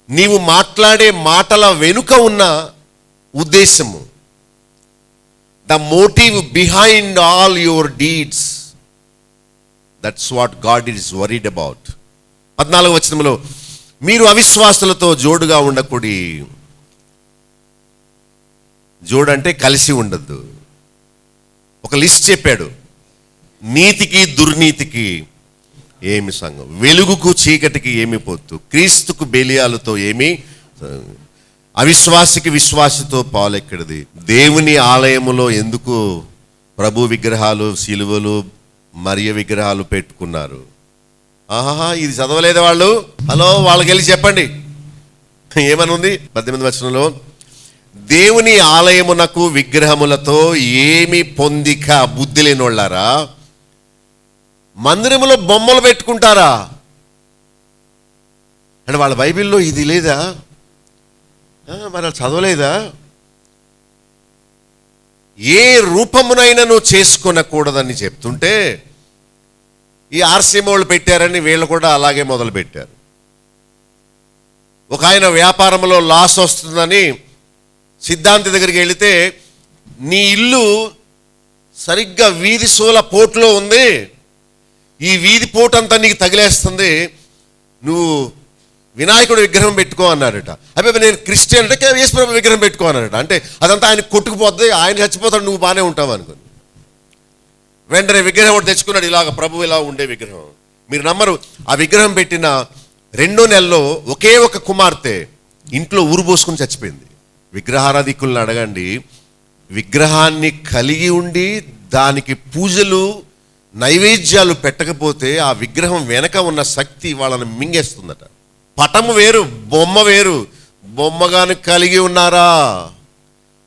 నీవు మాట్లాడే మాటల వెనుక ఉన్న ఉద్దేశము, the motive behind all your deeds, that's what God is worried about. 14వ వచనంలో, మీరు అవిశ్వాసులతో జోడుగా ఉండకూడి. జోడు అంటే కలిసి ఉండద్దు. ఒక లిస్ట్ చెప్పాడు, నీతికి దుర్నీతికి ఏమి సంఘం, వెలుగుకు చీకటికి ఏమి పొత్తు, క్రీస్తుకు బెలియాలతో ఏమి, అవిశ్వాసికి విశ్వాసితో పాలెక్కడిది. దేవుని ఆలయములో ఎందుకు ప్రభు విగ్రహాలు, శిలువలు, మరియ విగ్రహాలు పెట్టుకున్నారు? ఆహా, ఇది చదవలేదు వాళ్ళు. హలో, వాళ్ళకి వెళ్ళి చెప్పండి ఏమని ఉంది 18వ వచనంలో, దేవుని ఆలయమునకు విగ్రహములతో ఏమి పొందిక బుద్ధి లేనోళ్ళారా, మందిరములో బొమ్మలు పెట్టుకుంటారా అంటే వాళ్ళ బైబిల్లో ఇది లేదా? మరి వాళ్ళు చదవలేదా? ఏ రూపమునైనా నువ్వు చేసుకొనకూడదని చెప్తుంటే ఈ ఆర్సీఎం వాళ్ళు పెట్టారని వీళ్ళు కూడా అలాగే మొదలు పెట్టారు. ఒక ఆయన వ్యాపారంలో లాస్ వస్తుందని సిద్ధాంతి దగ్గరికి వెళితే, నీ ఇల్లు సరిగ్గా వీధి సోల పోటులో ఉంది, ఈ వీధి పోటు అంతా నీకు తగిలేస్తుంది, నువ్వు వినాయకుడు విగ్రహం పెట్టుకో అన్నారట. అబ్బాయి నేను క్రిస్టియన్ అంటే యేసుప్రభు విగ్రహం పెట్టుకో అన్నారట. అంటే అదంతా ఆయన కొట్టుకుపోద్ది, ఆయన చచ్చిపోతాడు, నువ్వు బాగానే ఉంటావు అనుకుని వెంటనే విగ్రహం ఒకటి తెచ్చుకున్నాడు, ఇలాగ ప్రభు ఇలా ఉండే విగ్రహం. మీరు నమ్మరు, ఆ విగ్రహం పెట్టిన 2వ నెలలో ఒకే ఒక కుమార్తె ఇంట్లో ఊరు పోసుకుని చచ్చిపోయింది. విగ్రహారాధికులను అడగండి, విగ్రహాన్ని కలిగి ఉండి దానికి పూజలు నైవేద్యాలు పెట్టకపోతే ఆ విగ్రహం వెనక ఉన్న శక్తి వాళ్ళని మింగేస్తుందట. పటము వేరు, బొమ్మ వేరు. బొమ్మగాను కలిగి ఉన్నారా,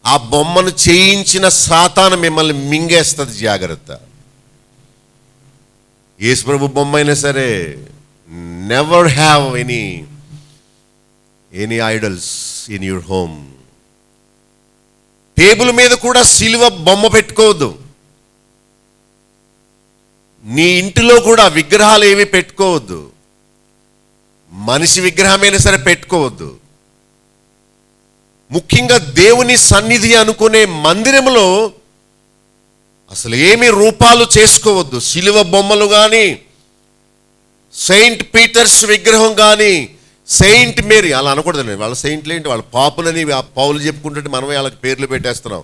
ఆ బొమ్మను చేయించిన సాతాను మిమ్మల్ని మింగేస్తుంది, జాగ్రత్త. యేసుప్రభు బొమ్మ అయినా సరే, never have any idols in your home. Table మీద కూడా సిలువ బొమ్మ పెట్టుకోవద్దు. నీ ఇంటిలో కూడా విగ్రహాలు ఏవి పెట్టుకోవద్దు. మనిషి విగ్రహమైనా సరే పెట్టుకోవద్దు. ముఖ్యంగా దేవుని సన్నిధి అనుకునే మందిరంలో అసలు ఏమి రూపాలు చేసుకోవద్దు. సిలువ బొమ్మలు కానీ, సెయింట్ పీటర్స్ విగ్రహం కానీ, సెయింట్ మేరీ అలా అనకూడదండి. వాళ్ళ సెయింట్లు ఏంటి, వాళ్ళ పాపులని పౌలు చెప్పుకుంటుంటే మనమే వాళ్ళకి పేర్లు పెట్టేస్తున్నాం.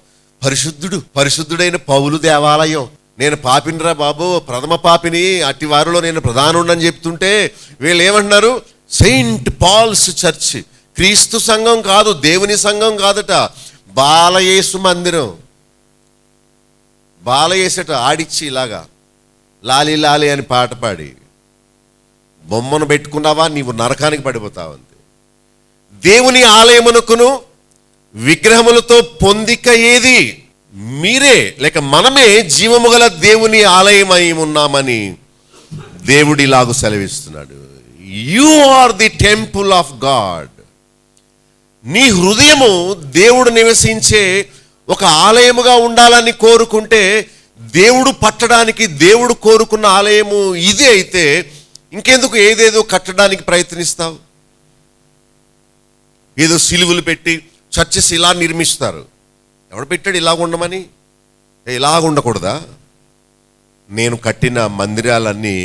పరిశుద్ధుడైన పౌలు దేవాలయం. నేను పాపినిరా బాబు, ప్రథమ పాపిని, అట్టి వారిలో నేను ప్రధానుడని చెప్తుంటే వీళ్ళు ఏమంటున్నారు, సెయింట్ పాల్స్ చర్చ్. క్రీస్తు సంఘం కాదు, దేవుని సంఘం కాదట, బాలయేసు మందిరం. బాలయేసట ఆడిచ్చి ఇలాగా లాలి లాలి అని పాట పాడి బొమ్మను పెట్టుకున్నావా, నీవు నరకానికి పడిపోతావంతే. దేవుని ఆలయమునకును విగ్రహములతో పొందిక ఏది? మీరే లేక మనమే జీవము గల దేవుని ఆలయమై ఉన్నామని దేవుడిలాగు సెలవిస్తున్నాడు. You are the temple of God. నీ హృదయము దేవుడు నివసించే ఒక ఆలయముగా ఉండాలని కోరుకుంటే, దేవుడు పట్టడానికి దేవుడు కోరుకున్న ఆలయము ఇది అయితే ఇంకెందుకు ఏదేదో కట్టడానికి ప్రయత్నిస్తావు? ఏదో సిలువలు పెట్టి చర్చెస్ ఇలా నిర్మిస్తారు. ఎవడు పెట్టాడు ఇలాగ ఉండమని? ఇలాగ ఉండకూడదా? నేను కట్టిన మందిరాలన్నీ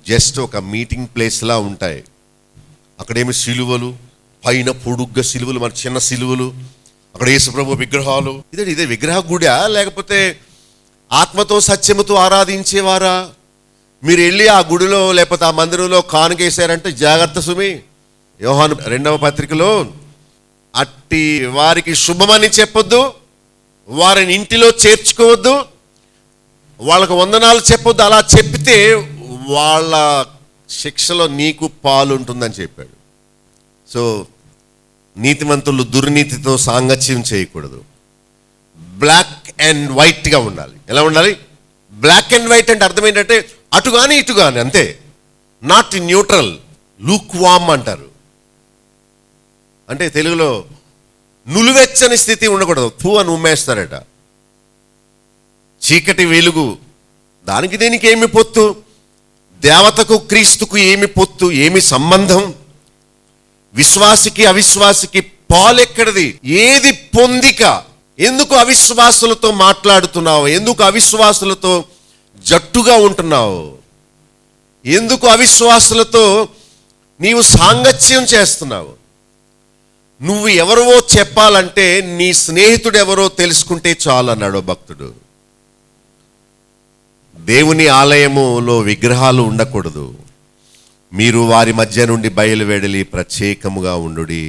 జస్ట్ ఒక మీటింగ్ ప్లేస్లా ఉంటాయి. అక్కడేమి సిలువలు, పైన పొడుగ్గా సిలువలు, మన చిన్న సిలువలు, అక్కడ యేసుప్రభు విగ్రహాలు. ఇదే విగ్రహ గుడా లేకపోతే ఆత్మతో సత్యముతో ఆరాధించేవారా? మీరు వెళ్ళి ఆ గుడిలో లేకపోతే ఆ మందిరంలో కానుకేశారంటే జాగ్రత్త సుమి. యోహాను 2వ పత్రికలో, అట్టి వారికి శుభమని చెప్పొద్దు, వారిని ఇంటిలో చేర్చుకోవద్దు, వాళ్ళకు వందనాలు చెప్పొద్దు. అలా చెప్తే వాళ్ళ శిక్షలో నీకు పాలు ఉంటుందని చెప్పాడు. సో నీతిమంతులు దుర్నీతితో సాంగత్యం చేయకూడదు. బ్లాక్ అండ్ వైట్గా ఉండాలి. ఎలా ఉండాలి? బ్లాక్ అండ్ వైట్ అంటే అర్థం ఏంటంటే అటు కానీ ఇటు కానీ, అంతే. నాట్ న్యూట్రల్, లూక్ వామ్ అంటారు. అంటే తెలుగులో నులువెచ్చని స్థితి ఉండకూడదు. అని ఉమ్మేస్తారట. చీకటి వెలుగు దానికి దీనికి ఏమి పొత్తు? దేవతకు క్రీస్తుకు ఏమి పొత్తు, ఏమి సంబంధం? విశ్వాసికి అవిశ్వాసికి పాలెక్కడిది? ఏది పొందిక? ఎందుకు అవిశ్వాసులతో మాట్లాడుతున్నావు? ఎందుకు అవిశ్వాసులతో జట్టుగా ఉంటున్నావు? ఎందుకు అవిశ్వాసులతో నీవు సాంగత్యం చేస్తున్నావు? నువ్వు ఎవరో చెప్పాలంటే నీ స్నేహితుడు ఎవరో తెలుసుకుంటే చాలు అన్నాడు భక్తుడు. దేవుని ఆలయములో విగ్రహాలు ఉండకూడదు. మీరు వారి మధ్య నుండి బయలువెడలి ప్రత్యేకముగా ఉండుడి.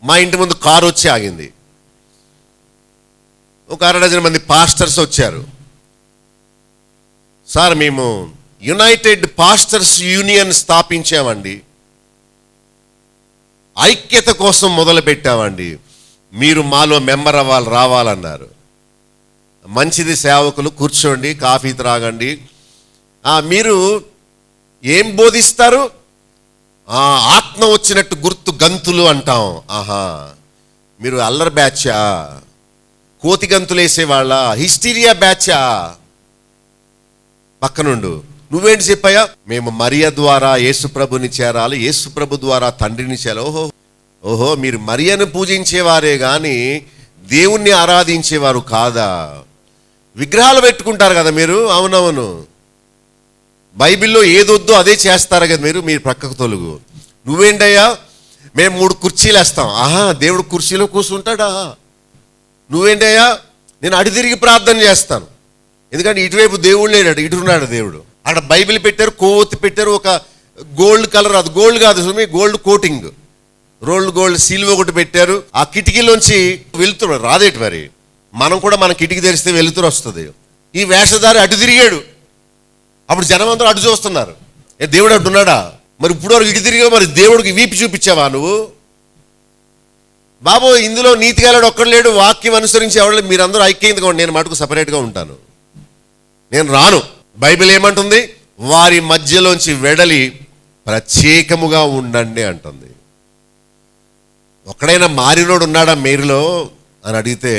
మా ఇంటి ముందు కారు వచ్చి ఆగింది. ఒక 60 మంది పాస్టర్స్ వచ్చారు. సార్, మేము యునైటెడ్ పాస్టర్స్ యూనియన్ స్థాపించామండి, ఐక్యత కోసం మొదలు పెట్టామండి, మీరు మాలో మెంబర్ రావాలన్నారు. మంచిది సేవకులు, కూర్చోండి, కాఫీ త్రాగండి. మీరు ఏం బోధిస్తారు? ఆత్మ వచ్చినట్టు గుర్తు గంతులు అంటాం. ఆహా, మీరు అల్లరి బ్యాచా? కోతి గంతులు వేసేవాళ్ళ? హిస్టీరియా బ్యాచా? పక్కనుండు. నువ్వేంటి చెప్పాయా? మేము మరియ ద్వారా యేసుప్రభుని చేరాలి, యేసుప్రభు ద్వారా తండ్రిని చేరాలి. ఓహో, మీరు మరియను పూజించేవారే కానీ దేవుణ్ణి ఆరాధించేవారు కాదా? విగ్రహాలు పెట్టుకుంటారు కదా మీరు. అవునవును, బైబిల్లో ఏదొద్దో అదే చేస్తారు కదా మీరు ప్రక్కకు తొలుగు. నువ్వేంటయ్యా? మేము 3 కుర్చీలు వేస్తాం. ఆహా, దేవుడు కుర్చీలో కూర్చుంటాడా? నువ్వేంటయ్యా? నేను అటు తిరిగి ప్రార్థన చేస్తాను, ఎందుకంటే ఇటువైపు దేవుడు లేడు, ఇటున్నాడు దేవుడు. అక్కడ బైబిల్ పెట్టారు, కొవ్వొత్తి పెట్టారు, ఒక గోల్డ్ కలర్, అది గోల్డ్ కాదు సుమి, గోల్డ్ కోటింగ్, రోల్డ్ గోల్డ్ సిల్వ్ ఒకటి పెట్టారు. ఆ కిటికీలోంచి వెలుతురు రాదేటి మరి. మనం కూడా మన కిటికీ తెరిస్తే వెలుతురు వస్తుంది. ఈ వేషధారి అటు తిరిగాడు, అప్పుడు జనం అందరూ అటు చూస్తున్నారు. దేవుడు అడ్డున్నాడా? మరి ఇప్పుడు వరకు ఇటు తిరిగా, మరి దేవుడికి వీపు చూపించావా నువ్వు? బాబు, ఇందులో నీతిగాలాడు ఒక్కడు లేడు, వాక్యం అనుసరించి ఎవరు, మీరందరూ ఐక్యంగా ఉండి, నేను మటుకు సపరేట్గా ఉంటాను, నేను రాను. బైబిల్ ఏమంటుంది? వారి మధ్యలోంచి వెడలి ప్రత్యేకముగా ఉండండి అంటుంది. ఒక్కడైనా మారినోడు ఉన్నాడా మీరులో అని అడిగితే,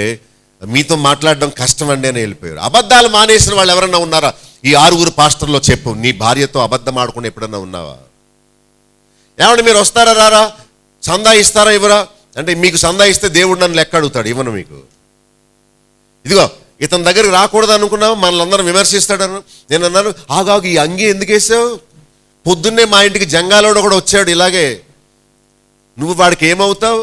మీతో మాట్లాడడం కష్టం అండి అని వెళ్ళిపోయారు. అబద్ధాలు మానేసిన వాళ్ళు ఎవరన్నా ఉన్నారా? ఈ 6 పాస్టర్లో చెప్పు, నీ భార్యతో అబద్ధం ఆడుకుని ఎప్పుడన్నా ఉన్నావా? ఏమంటే మీరు వస్తారా రారా, సందా ఇస్తారా ఇవ్వరా అంటే, మీకు సందా ఇస్తే దేవుడు నన్ను లెక్క అడుగుతాడు, ఇవ్వను మీకు. ఇదిగో ఇతని దగ్గరికి రాకూడదు అనుకున్నావు, మనల్ని అందరం విమర్శిస్తాడను. నేను అన్నాను, ఆగాగు, ఈ అంగి ఎందుకు వేసావు? పొద్దున్నే మా ఇంటికి జంగాలోడు కూడా వచ్చాడు ఇలాగే, నువ్వు వాడికి ఏమవుతావు?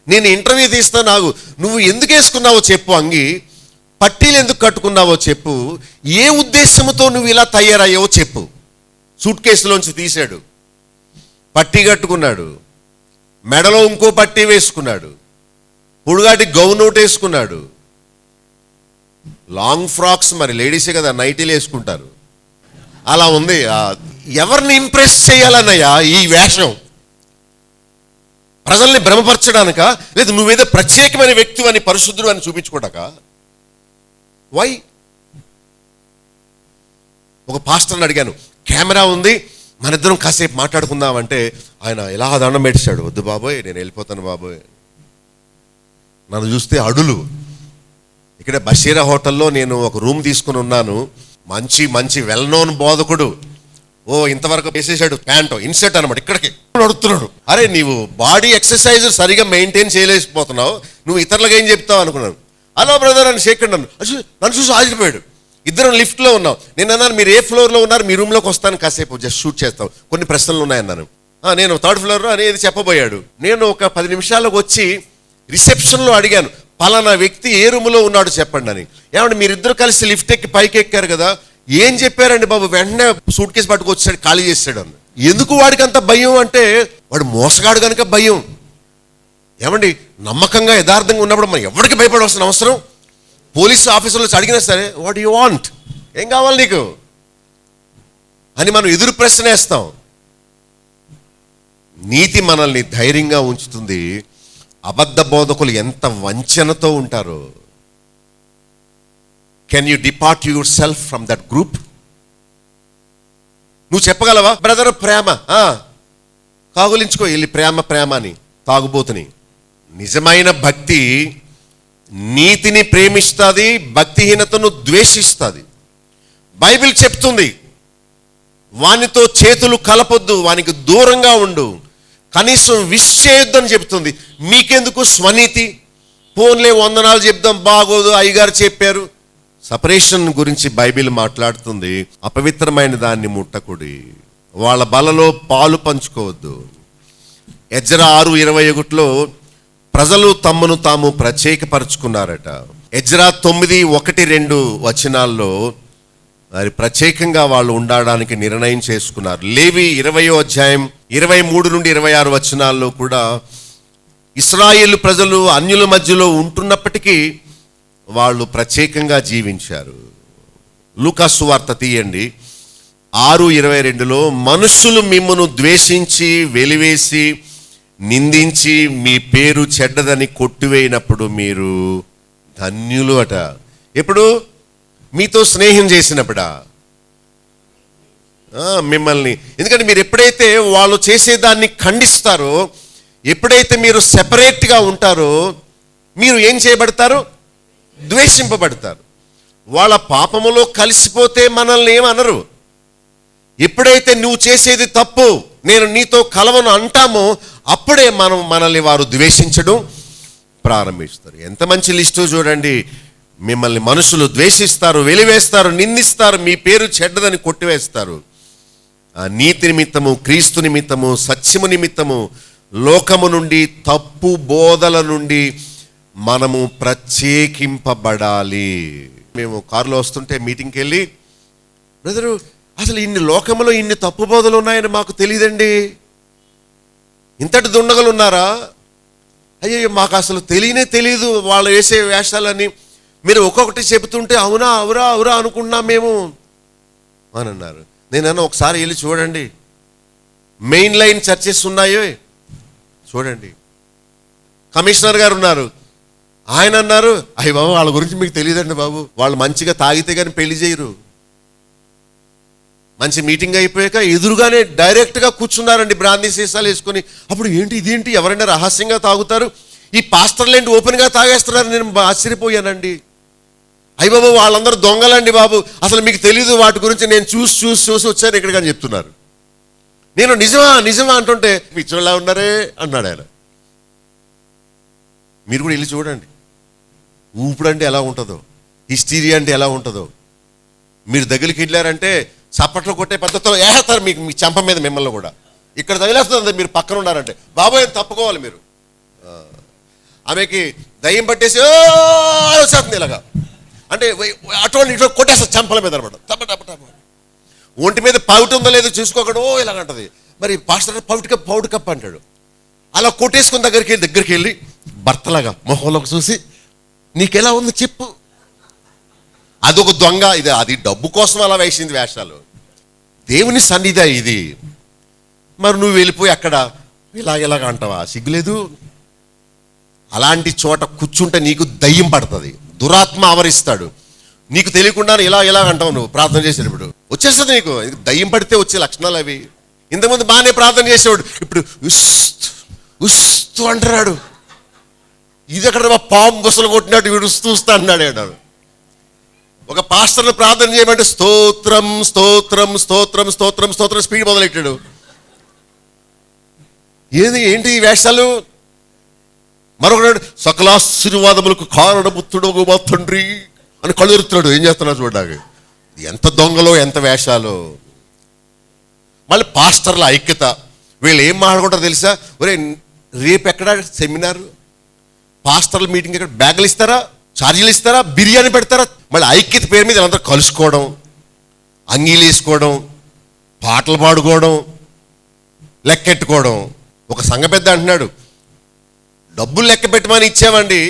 నేను ఇంటర్వ్యూ తీస్తాను, నాకు నువ్వు ఎందుకు వేసుకున్నావో చెప్పు, అంగి పట్టీలు ఎందుకు కట్టుకున్నావో చెప్పు, ఏ ఉద్దేశంతో నువ్వు ఇలా తయారయ్యావో చెప్పు. సూట్ కేసులోంచి తీశాడు, పట్టీ కట్టుకున్నాడు, మెడలో ఇంకో పట్టీ వేసుకున్నాడు, పొడుగాటి గౌన్ ఒకటి వేసుకున్నాడు, లాంగ్ ఫ్రాక్స్, మరి లేడీసే కదా నైటీలు వేసుకుంటారు, అలా ఉంది. ఎవరిని ఇంప్రెస్ చేయాలన్నయ్యా ఈ వేషం? ప్రజల్ని భ్రమపరచడానిక, లేదు నువ్వేదో ప్రత్యేకమైన వ్యక్తి అని, పరిశుద్ధుడు అని చూపించుకోటాక? వై? ఒక పాస్టర్ని అడిగాను, కెమెరా ఉంది, మన ఇద్దరం కాసేపు మాట్లాడుకుందామంటే ఆయన ఎలా దండం పెట్టాడు, వద్దు బాబోయ్, నేను వెళ్ళిపోతాను బాబోయ్. నన్ను చూస్తే అడులు. ఇక్కడ బషీరా హోటల్లో నేను ఒక రూమ్ తీసుకుని ఉన్నాను, మంచి మంచి వెల్ నోన్ బోధకుడు, ఇంతవరకు వేసేసాడు ప్యాంటు, ఇన్సెట్ అనమాట, ఇక్కడికి అడుగుతున్నాడు. అరే, నీవు బాడీ ఎక్సర్సైజ్ సరిగా మెయింటైన్ చేయలేకపోతున్నావు, నువ్వు ఇతరులకు ఏం చెప్తావు అనుకున్నాను. హలో బ్రదర్ అని షేక్ నన్ను చూసి ఆగిపోయాడు. ఇద్దరం లిఫ్ట్లో ఉన్నాం. నేను అన్నాను, మీరు ఏ ఫ్లోర్లో ఉన్నారు, మీ రూమ్లోకి వస్తాను, కాసేపు జస్ట్ షూట్ చేస్తాం, కొన్ని ప్రశ్నలు ఉన్నాయన్నాను. నేను 3rd ఫ్లోర్లో అనేది చెప్పబోయాడు. నేను ఒక 10 నిమిషాలకు వచ్చి రిసెప్షన్లో అడిగాను, పలానా వ్యక్తి ఏ రూమ్లో ఉన్నాడు చెప్పండి అని. ఏమంటే మీరిద్దరు కలిసి లిఫ్ట్ ఎక్కి పైకి ఎక్కారు కదా, ఏం చెప్పారండి బాబు? వెంటనే సూట్ కేసు పట్టుకొచ్చాడు, ఖాళీ చేసాడు అన్న. ఎందుకు వాడికి అంత భయం అంటే, వాడు మోసగాడు కనుక భయం. ఏమండి, నమ్మకంగా యథార్థంగా ఉన్నప్పుడు మనం ఎవరికి భయపడవలసిన అవసరం? పోలీసు ఆఫీసర్లు అడిగినా సరే, వాట్ యు వాంట్, ఏం కావాలి నీకు అని మనం ఎదురు ప్రశ్న వేస్తాం. నీతి మనల్ని ధైర్యంగా ఉంచుతుంది. అబద్ధ బోధకులు ఎంత వంచనతో ఉంటారో. Can you depart your self from that group? నువ్వు చెప్పగలవా? బ్రదర్ ప్రేమ కాగులించుకో వెళ్ళి, ప్రేమ ప్రేమ అని తాగుబోతుని. నిజమైన భక్తి నీతిని ప్రేమిస్తుంది, భక్తిహీనతను ద్వేషిస్తుంది. బైబిల్ చెప్తుంది, వానితో చేతులు కలపొద్దు, వానికి దూరంగా ఉండు, కనీసం విష్ చేయొద్దని చెప్తుంది. మీకెందుకు స్వనీతి? ఫోన్లే వందనాలు చెప్దాం, బాగోదు, అయ్యగారు చెప్పారు. సపరేషన్ గురించి బైబిల్ మాట్లాడుతుంది. అపవిత్రమైన దాన్ని ముట్టకుడి, వాళ్ళ బలలో పాలు పంచుకోవద్దు. ఎజ్రా 6:21 ప్రజలు తమను తాము ప్రత్యేకపరుచుకున్నారట. ఎజ్రా 9:1-2 వచనాల్లో మరి ప్రత్యేకంగా వాళ్ళు ఉండడానికి నిర్ణయం చేసుకున్నారు. లేవి 20వ అధ్యాయం 23-26 వచనాల్లో కూడా ఇశ్రాయేలు ప్రజలు అన్యుల మధ్యలో ఉంటున్నప్పటికీ వాళ్ళు ప్రత్యేకంగా జీవించారు. లూకా సువార్త తీయండి 6:22 మనుషులు మిమ్మును ద్వేషించి వెలివేసి నిందించి మీ పేరు చెడ్డదని కొట్టివేయినప్పుడు మీరు ధన్యులు అట. ఎప్పుడు? మీతో స్నేహం చేసినప్పుడా? మిమ్మల్ని, ఎందుకంటే మీరు ఎప్పుడైతే వాళ్ళు చేసేదాన్ని ఖండిస్తారో, ఎప్పుడైతే మీరు సెపరేట్గా ఉంటారో మీరు ఏం చేయబడతారు? ద్వేషింపబడతారు. వాళ్ళ పాపములో కలిసిపోతే మనల్ని ఏమనరు. ఎప్పుడైతే నువ్వు చేసేది తప్పు, నేను నీతో కలవను అంటామో అప్పుడే మనల్ని వారు ద్వేషించడం ప్రారంభిస్తారు. ఎంత మంచి లిస్టు చూడండి. మిమ్మల్ని మనుషులు ద్వేషిస్తారు, వెలివేస్తారు, నిందిస్తారు, మీ పేరు చెడ్డదని కొట్టివేస్తారు. ఆ నీతి నిమిత్తము, క్రీస్తు నిమిత్తము, సత్యము నిమిత్తము, లోకము నుండి, తప్పు బోధల నుండి మనము ప్రత్యేకింపబడాలి. మేము కారులో వస్తుంటే మీటింగ్కి వెళ్ళి, బ్రదరు అసలు ఇన్ని లోకములో ఇన్ని తప్పు బోధలు ఉన్నాయని మాకు తెలియదండి, ఇంతటి దుండగలు ఉన్నారా? అయ్యో మాకు అసలు తెలియదు వాళ్ళు వేసే వేషాలని. మీరు ఒక్కొక్కటి చెబుతుంటే అవునా అవురా అవురా అనుకుంటున్నాం మేము అని అన్నారు. నేనన్నా ఒకసారి వెళ్ళి చూడండి, మెయిన్ లైన్ చర్చెస్ ఉన్నాయో చూడండి. కమిషనర్ గారు ఉన్నారు, ఆయన అన్నారు, అయ్య బాబు వాళ్ళ గురించి మీకు తెలియదండి బాబు, వాళ్ళు మంచిగా తాగితే కానీ పెళ్లి చేయరు. మంచి మీటింగ్ అయిపోయాక ఎదురుగానే డైరెక్ట్గా కూర్చున్నారండి బ్రాందీ సీసాలు వేసుకొని. అప్పుడు ఇదేంటి ఎవరైనా రహస్యంగా తాగుతారు, ఈ పాస్టర్లేంటి ఓపెన్గా తాగేస్తున్నారు. నేను ఆశ్చర్యపోయానండి. అయ్య బాబు వాళ్ళందరూ దొంగలండి బాబు, అసలు మీకు తెలీదు వాటి గురించి, నేను చూసి వచ్చాను ఇక్కడికి అని చెప్తున్నారు. నేను నిజమా అంటుంటే పిచ్చోళ్ళ ఉన్నారే అన్నాడు ఆయన. మీరు కూడా వెళ్ళి చూడండి, ఊపుడు అంటే ఎలా ఉంటుందో, హిస్టీరియా అంటే ఎలా ఉంటుందో. మీరు దగ్గరికి వెళ్ళారంటే చప్పట్లు కొట్టే పద్ధతిలో వేస్తారు మీకు, మీ చెంప మీద మిమ్మల్ని కూడా. ఇక్కడ తగిలేస్తుంది మీరు పక్కన ఉన్నారంటే, బాబోయ్ తప్పుకోవాలి మీరు. ఆమెకి దయ్యం పట్టేసి వచ్చేస్తుంది ఇలాగా, అంటే అటువంటి ఇటు కొట్టేస్తారు చెంపల మీద అనమాట. తప్ప ఒంటి మీద పౌటు ఉందో లేదో చూసుకోకడో ఇలాగంటది. మరి పాస్టర్ పౌటు కప్ అంటాడు. అలా కొట్టేసుకుని దగ్గరికి వెళ్ళి భర్తలాగా మొహంలోకి చూసి, నీకెలా ఉంది చెప్పు. అదొక దొంగ, అది డబ్బు కోసం అలా వేసింది వేషాలు. దేవుని సన్నిధి ఇది. మరి నువ్వు వెళ్ళిపోయి అక్కడ ఇలాగ అంటావా? సిగ్గులేదు? అలాంటి చోట కూర్చుంటే నీకు దయ్యం పడుతుంది, దురాత్మ ఆవరిస్తాడు. నీకు తెలియకుండానే ఇలా అంటావు నువ్వు ప్రార్థన చేసేటప్పుడు. వచ్చేస్తుంది నీకు దయ్యం పడితే వచ్చే లక్షణాలు అవి. ఇంతకుముందు బాగానే ప్రార్థన చేసేవాడు, ఇప్పుడు ఉస్తూ అంటున్నాడు. ఇది అక్కడ పాము గుసలు కొట్టినట్టు విడుస్తూస్తా అన్నాడు. ఒక పాస్టర్ను ప్రార్థన చేయమంటే స్తోత్రం స్తోత్రం స్తోత్రం స్తోత్రం స్తోత్రం స్పీడ్ మొదలెట్టాడు. ఏంటి ఈ వేషాలు? మరొకడు సకలాశీర్వాదములకు కారణపుత్రుడు మా తండ్రి అని కళ్ళు ఎరుతున్నాడు. ఏం చేస్తున్నాడు చూడడానికి? ఎంత దొంగలో ఎంత వేషాలు. మళ్ళీ పాస్టర్ల ఐక్యత, వీళ్ళు ఏం మాట్లాడుకుంటారో తెలుసా? ఒరే రేపు ఎక్కడ సెమినార్, పాస్టర్ల మీటింగ్ ఎక్కడ, బ్యాగులు ఇస్తారా, ఛార్జీలు ఇస్తారా, బిర్యానీ పెడతారా? మళ్ళీ ఐక్యత పేరు మీద వీళ్ళందరూ కలుసుకోవడం, అంగీలు వేసుకోవడం, పాటలు పాడుకోవడం, లెక్కెట్టుకోవడం. ఒక సంఘ పెద్ద అంటున్నాడు, డబ్బులు లెక్క పెట్టమని ఇచ్చామండి,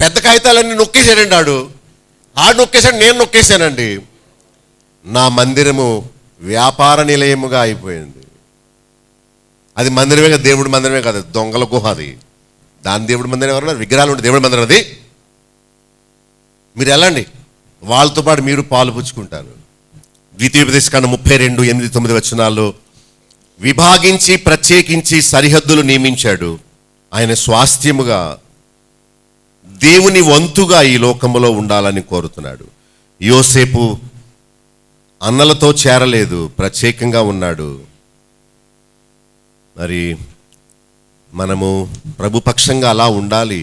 పెద్ద కాగితాలన్నీ నొక్కేసాడండి. ఆడు నొక్కేశాడు, నేను నొక్కేశానండి. నా మందిరము వ్యాపార నిలయముగా అయిపోయింది. అది మందిరమే కాదు, దేవుడి మందిరమే కాదు, దొంగల గుహ అది. దాని దేవుడి మందిరం ఎవరన్నా? విగ్రహాలు ఉంటే దేవుడి మందిరం అది. మీరు వెళ్ళండి, వాళ్ళతో పాటు మీరు పాలు పుచ్చుకుంటారు. ద్వితీయోపదేశకాండం 32:8-9 వచనాల్లో విభాగించి ప్రత్యేకించి సరిహద్దులు నియమించాడు. ఆయన స్వాస్థ్యముగా దేవుని వంతుగా ఈ లోకములో ఉండాలని కోరుతున్నాడు. యోసేపు అన్నలతో చేరలేదు, ప్రత్యేకంగా ఉన్నాడు. మరి మనము ప్రభుపక్షంగా అలా ఉండాలి.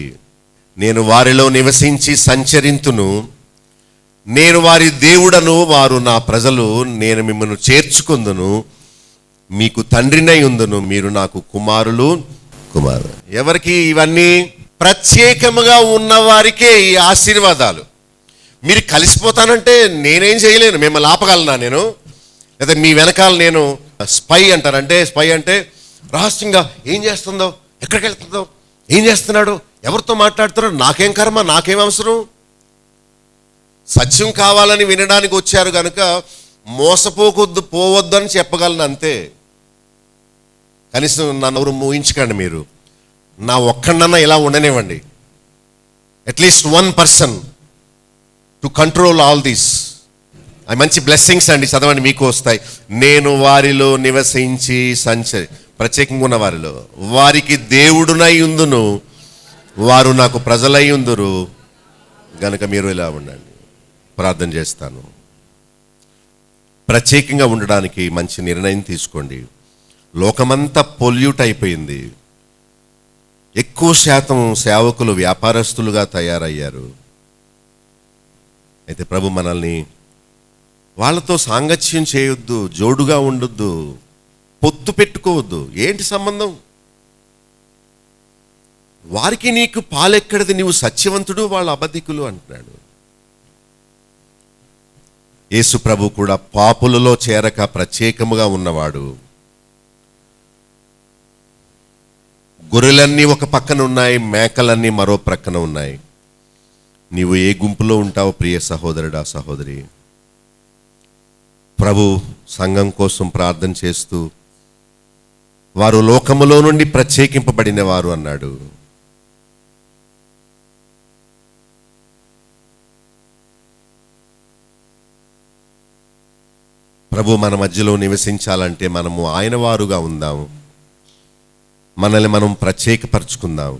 నేను వారిలో నివసించి సంచరింతును, నేను వారి దేవుడను, వారు నా ప్రజలు, నేను మిమ్మల్ని చేర్చుకుందును, మీకు తండ్రినై ఉందును, మీరు నాకు కుమారులు కుమారు. ఎవరికి ఇవన్నీ? ప్రత్యేకముగా ఉన్న వారికే ఈ ఆశీర్వాదాలు. మీరు కలిసిపోతానంటే నేనేం చేయలేను, మిమ్మల్ని ఆపగలనా నేను? లేదా మీ వెనకాల నేను స్పై అంటారంటే, స్పై అంటే రహస్యంగా ఏం చేస్తుందో, ఎక్కడికి వెళ్తుందో, ఏం చేస్తున్నాడు, ఎవరితో మాట్లాడుతున్నాడు, నాకేం కర్మ, నాకేం అవసరం? సత్యం కావాలని వినడానికి వచ్చారు కనుక పోవద్దు అని చెప్పగలను అంతే. కనీసం నన్ను ఎవరు ఊహించకండి, మీరు నా ఒక్కడన్నా ఇలా ఉండనివ్వండి. At least 1 person to control all these. అవి మంచి బ్లెస్సింగ్స్ అండి, చదవండి, మీకు వస్తాయి. నేను వారిలో నివసించి ప్రత్యేకంగా ఉన్న వారిలో వారికి దేవుడునై ఉందును, వారు నాకు ప్రజలై ఉందురు గనుక మీరు ఇలా ఉండండి. ప్రార్థన చేస్తాను. ప్రత్యేకంగా ఉండడానికి మంచి నిర్ణయం తీసుకోండి. లోకమంతా పొల్యూట్ అయిపోయింది. ఎక్కువ శాతం సేవకులు వ్యాపారస్తులుగా తయారయ్యారు. అయితే ప్రభు మనల్ని వాళ్ళతో సాంగత్యం చేయొద్దు, జోడుగా ఉండొద్దు, పొత్తు పెట్టుకోవద్దు. ఏంటి సంబంధం? వారికి నీకు పాలెక్కడిది, నీవు సత్యవంతుడు, వాళ్ళు అబద్ధికులు అంటున్నాడు. యేసు ప్రభు కూడా పాపులలో చేరక ప్రత్యేకముగా ఉన్నవాడు. గొర్రెలన్నీ ఒక పక్కన ఉన్నాయి, మేకలన్నీ మరో ప్రక్కన ఉన్నాయి. నీవు ఏ గుంపులో ఉంటావు ప్రియ సహోదరుడా, సహోదరి? ప్రభు సంఘం కోసం ప్రార్థన చేస్తూ వారు లోకములో నుండి ప్రత్యేకింపబడిన వారు అన్నాడు. ప్రభు మన మధ్యలో నివసించాలంటే మనము ఆయన వారుగా ఉందాము. మనల్ని మనం ప్రత్యేకపరచుకుందాం,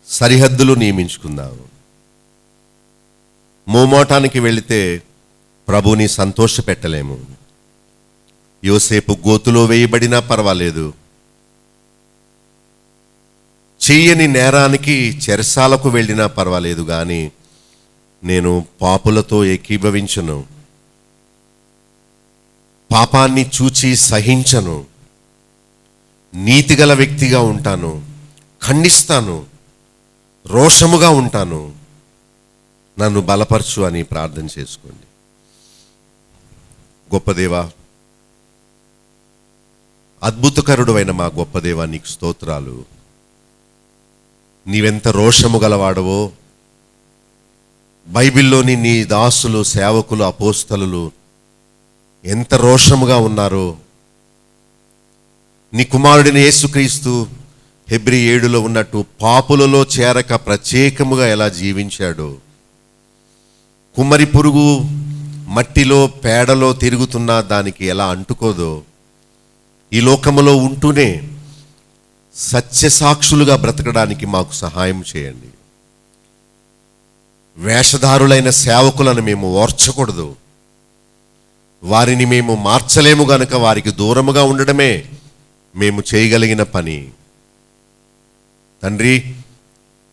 సరిహద్దులు నియమించుకుందాం. మోమోటానికి వెళితే ప్రభుని సంతోష పెట్టలేము. యోసేపు గోతులో వేయబడినా పర్వాలేదు, చెయ్యని నేరానికి చెరసాలకు వెళ్ళినా పర్వాలేదు, కానీ నేను పాపులతో ఏకీభవించను, పాపాన్ని చూచి సహించను, నీతిగల వ్యక్తిగా ఉంటాను, ఖండిస్తాను, రోషముగా ఉంటాను, నన్ను బలపరచు అని ప్రార్థన చేసుకోండి. గొప్ప దేవా, అద్భుతకరుడు అయిన మా గొప్ప దేవా, నీకు స్తోత్రాలు. నీవెంత రోషము గలవాడవో, బైబిల్లోని నీ దాసులు, సేవకులు, అపోస్తలులు ఎంత రోషముగా ఉన్నారో. నీ కుమారుడిన యేసుక్రీస్తు హెబ్రీ 7లో ఉన్నట్టు పాపులలో చేరక ప్రత్యేకముగా ఎలా జీవించాడో, కుమ్మరి పురుగు మట్టిలో పేడలో తిరుగుతున్నా దానికి ఎలా అంటుకోదో, ఈ లోకములో ఉంటూనే సత్యసాక్షులుగా బ్రతకడానికి మాకు సహాయం చేయండి. వేషధారులైన సేవకులను మేము ఓర్చకూడదు. వారిని మేము మార్చలేము గనుక వారికి దూరముగా ఉండడమే మేము చేయగలిగిన పని. తండ్రి,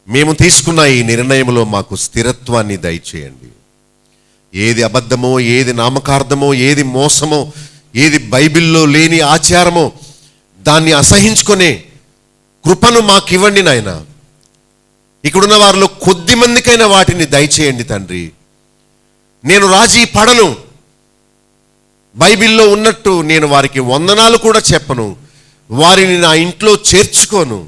మేము తీసుకున్న ఈ నిర్ణయంలో మాకు స్థిరత్వాన్ని దయచేయండి. ఏది అబద్ధమో, ఏది నామకార్థమో, ఏది మోసమో, ఏది బైబిల్లో లేని ఆచారమో దాన్ని అసహించుకునే కృపను మాకివ్వండి నాయన. ఇక్కడున్న వారిలో కొద్ది మందికైనా వాటిని దయచేయండి తండ్రి. నేను రాజీ పడను, బైబిల్లో ఉన్నట్టు నేను వారికి వందనాలు కూడా చెప్పను, వారిని నా ఇంట్లో చేర్చుకోను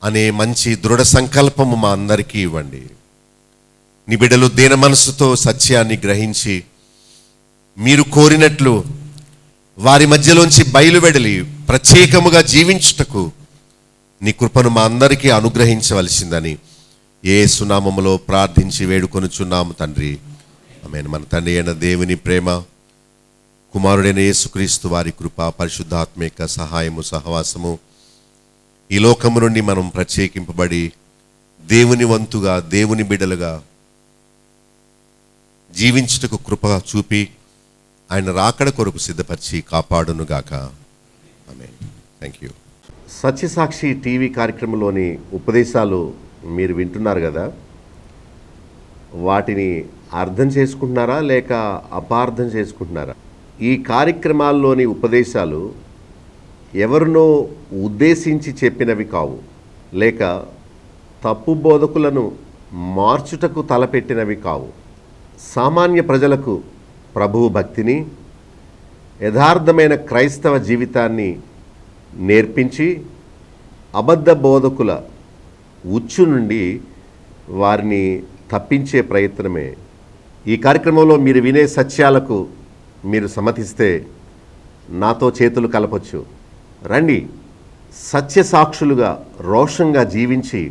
అనే మంచి దృఢ సంకల్పము మా అందరికీ ఇవ్వండి. నీ బిడ్డలు దీన మనసుతో సత్యాన్ని గ్రహించి మీరు కోరినట్లు వారి మధ్యలోంచి బయలువెడలి ప్రత్యేకముగా జీవించుటకు నీ కృపను మా అందరికీ అనుగ్రహించవలసిందని యేసు నామములో ప్రార్థించి వేడుకొనుచున్నాము తండ్రి. ఆమేన్. మన తండ్రి అయిన దేవుని ప్రేమ, కుమారుడైన యేసుక్రీస్తు వారి కృప, పరిశుద్ధాత్మ యొక్క సహాయము, సహవాసము ఈ లోకము నుండి మనం ప్రత్యేకింపబడి దేవుని వంతుగా, దేవుని బిడ్డలుగా జీవించుటకు కృప చూపి ఆయన రాకడ కొరకు సిద్ధపరిచి కాపాడునుగాక. Amen. Thank you. Satyasakshi TV కార్యక్రమంలోని ఉపదేశాలు మీరు వింటున్నారు కదా, వాటిని అర్థం చేసుకుంటున్నారా లేక అపార్థం చేసుకుంటున్నారా? ఈ కార్యక్రమాల్లోని ఉపదేశాలు ఎవరినో ఉద్దేశించి చెప్పినవి కావు, లేక తప్పు బోధకులను మార్చుటకు తలపెట్టినవి కావు. సామాన్య ప్రజలకు ప్రభువు భక్తిని, యథార్థమైన క్రైస్తవ జీవితాన్ని నేర్పించి అబద్ధ బోధకుల ఉచ్చు నుండి వారిని తప్పించే ప్రయత్నమే. ఈ కార్యక్రమంలో మీరు వినే సత్యాలకు మీరు సమ్మతిస్తే నాతో చేతులు కలపొచ్చు. రండి, సత్యసాక్షులుగా రోషంగా జీవించి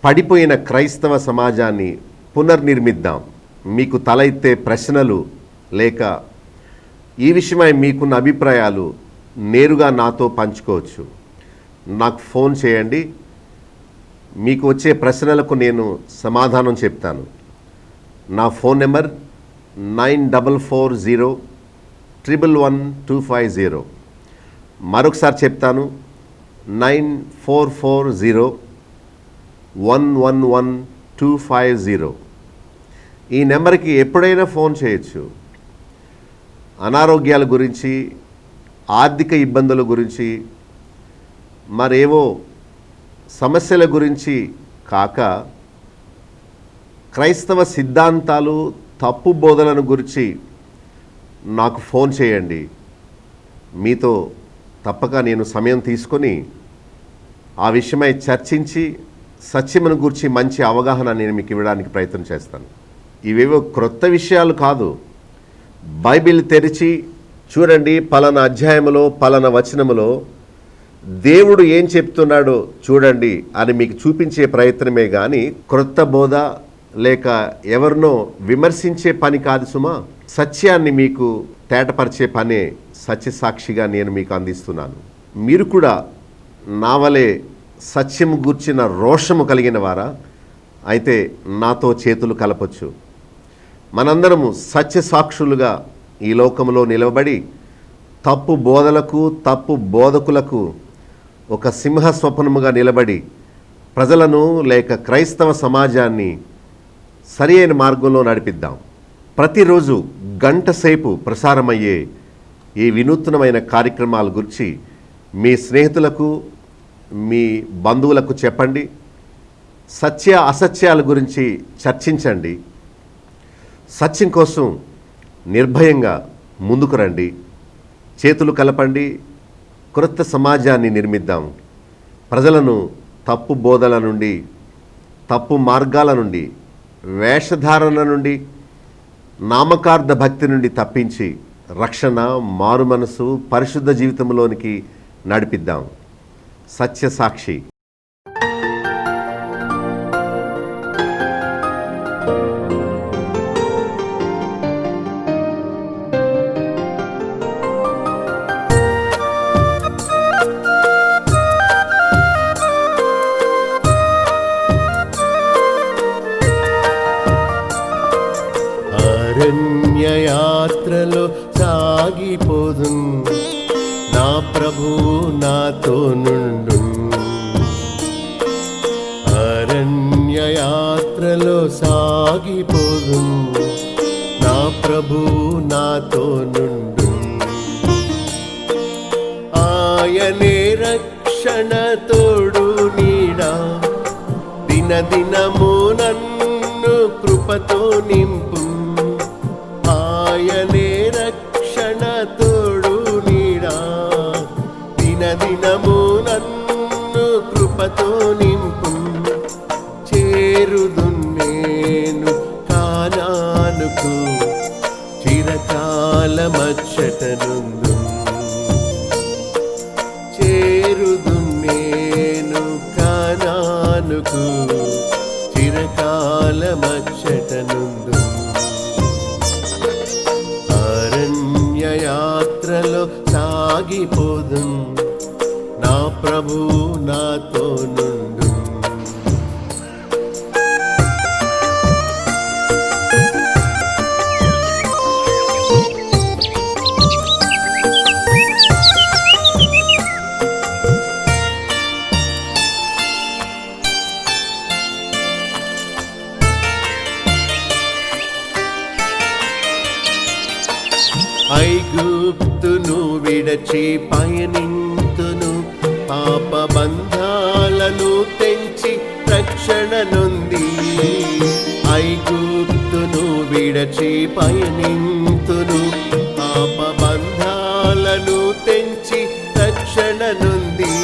పడిపోయిన క్రైస్తవ సమాజాన్ని పునర్నిర్మిద్దాం. మీకు తల ఎత్తే ప్రశ్నలు లేక ఈ విషయమై మీకున్న అభిప్రాయాలు నేరుగా నాతో పంచుకోవచ్చు. నాకు ఫోన్ చేయండి, మీకు వచ్చే ప్రశ్నలకు నేను సమాధానం చెప్తాను. నా ఫోన్ నెంబర్ 9440111250. మరొకసారి చెప్తాను, 9440111250. ఈ నెంబర్కి ఎప్పుడైనా ఫోన్ చేయొచ్చు. అనారోగ్యాల గురించి, ఆర్థిక ఇబ్బందుల గురించి, మరేవో సమస్యల గురించి కాక క్రైస్తవ సిద్ధాంతాలు, తప్పు బోధలను గురించి నాకు ఫోన్ చేయండి. మీతో తప్పక నేను సమయం తీసుకొని ఆ విషయమై చర్చించి సత్యమును గురించి మంచి అవగాహన నేను మీకు ఇవ్వడానికి ప్రయత్నం చేస్తాను. ఇవేవో క్రొత్త విషయాలు కాదు. బైబిల్ తెరిచి చూడండి, పలానా అధ్యాయములో పలానా వచనములో దేవుడు ఏం చెప్తున్నాడో చూడండి అని మీకు చూపించే ప్రయత్నమే కానీ క్రొత్త బోధ లేక ఎవరినో విమర్శించే పని కాదు సుమా. సత్యాన్ని మీకు తేటపరిచే పనే సత్యసాక్షిగా నేను మీకు అందిస్తున్నాను. మీరు కూడా నా వలె సత్యము గూర్చిన రోషము కలిగిన వారా అయితే నాతో చేతులు కలపొచ్చు. మనందరము సత్యసాక్షులుగా ఈ లోకంలో నిలవబడి తప్పు బోధలకు, తప్పు బోధకులకు ఒక సింహ స్వప్నముగా నిలబడి ప్రజలను లేక క్రైస్తవ సమాజాన్ని సరి అయిన మార్గంలో నడిపిద్దాం. ప్రతిరోజు గంట సేపు ప్రసారమయ్యే ఈ వినూత్నమైన కార్యక్రమాల గురించి మీ స్నేహితులకు, మీ బంధువులకు చెప్పండి. సత్య అసత్యాల గురించి చర్చించండి. సత్యం కోసం నిర్భయంగా ముందుకు రండి. చేతులు కలపండి. క్రొత్త సమాజాన్ని నిర్మిద్దాం. ప్రజలను తప్పు బోధల నుండి, తప్పు మార్గాల నుండి, వేషధారణ నుండి, నామకార్థ భక్తి నుండి తప్పించి రక్షణ, మారు మనసు, పరిశుద్ధ జీవితంలోనికి నడిపిద్దాం. సత్యసాక్షి. అరణ్యయాత్రలో సాగిపోదు, నా ప్రభువు నాతో నుండు. అరణ్యయాత్రలో సాగిపోదు, నా ప్రభువు నాతో నుండు. ఆయనే రక్షణ తోడు నీడా, దినదినము నన్ను కృపతో నింపు. ఆయనే రక్షణ తోడు నీడా, దినదినము నన్ను కృపతో నింపు. చేరుదు నేను కానానుకు, చిరకాలమచ్చటనుందు. చేరుదు నేను కానానుకు, చిరకాలమచ్చటనుందు. అరణ్యయాత్రలో సాగిపోదు, నా ప్రభు నాతో నుండు. ఐగుప్తును విడచి పయనింతును, పాప బంధాలను తెంచి రక్షణ నొంది. ఐగుప్తును విడచి పయనింతును, పాప బంధాలను తెంచి రక్షణ నొంది.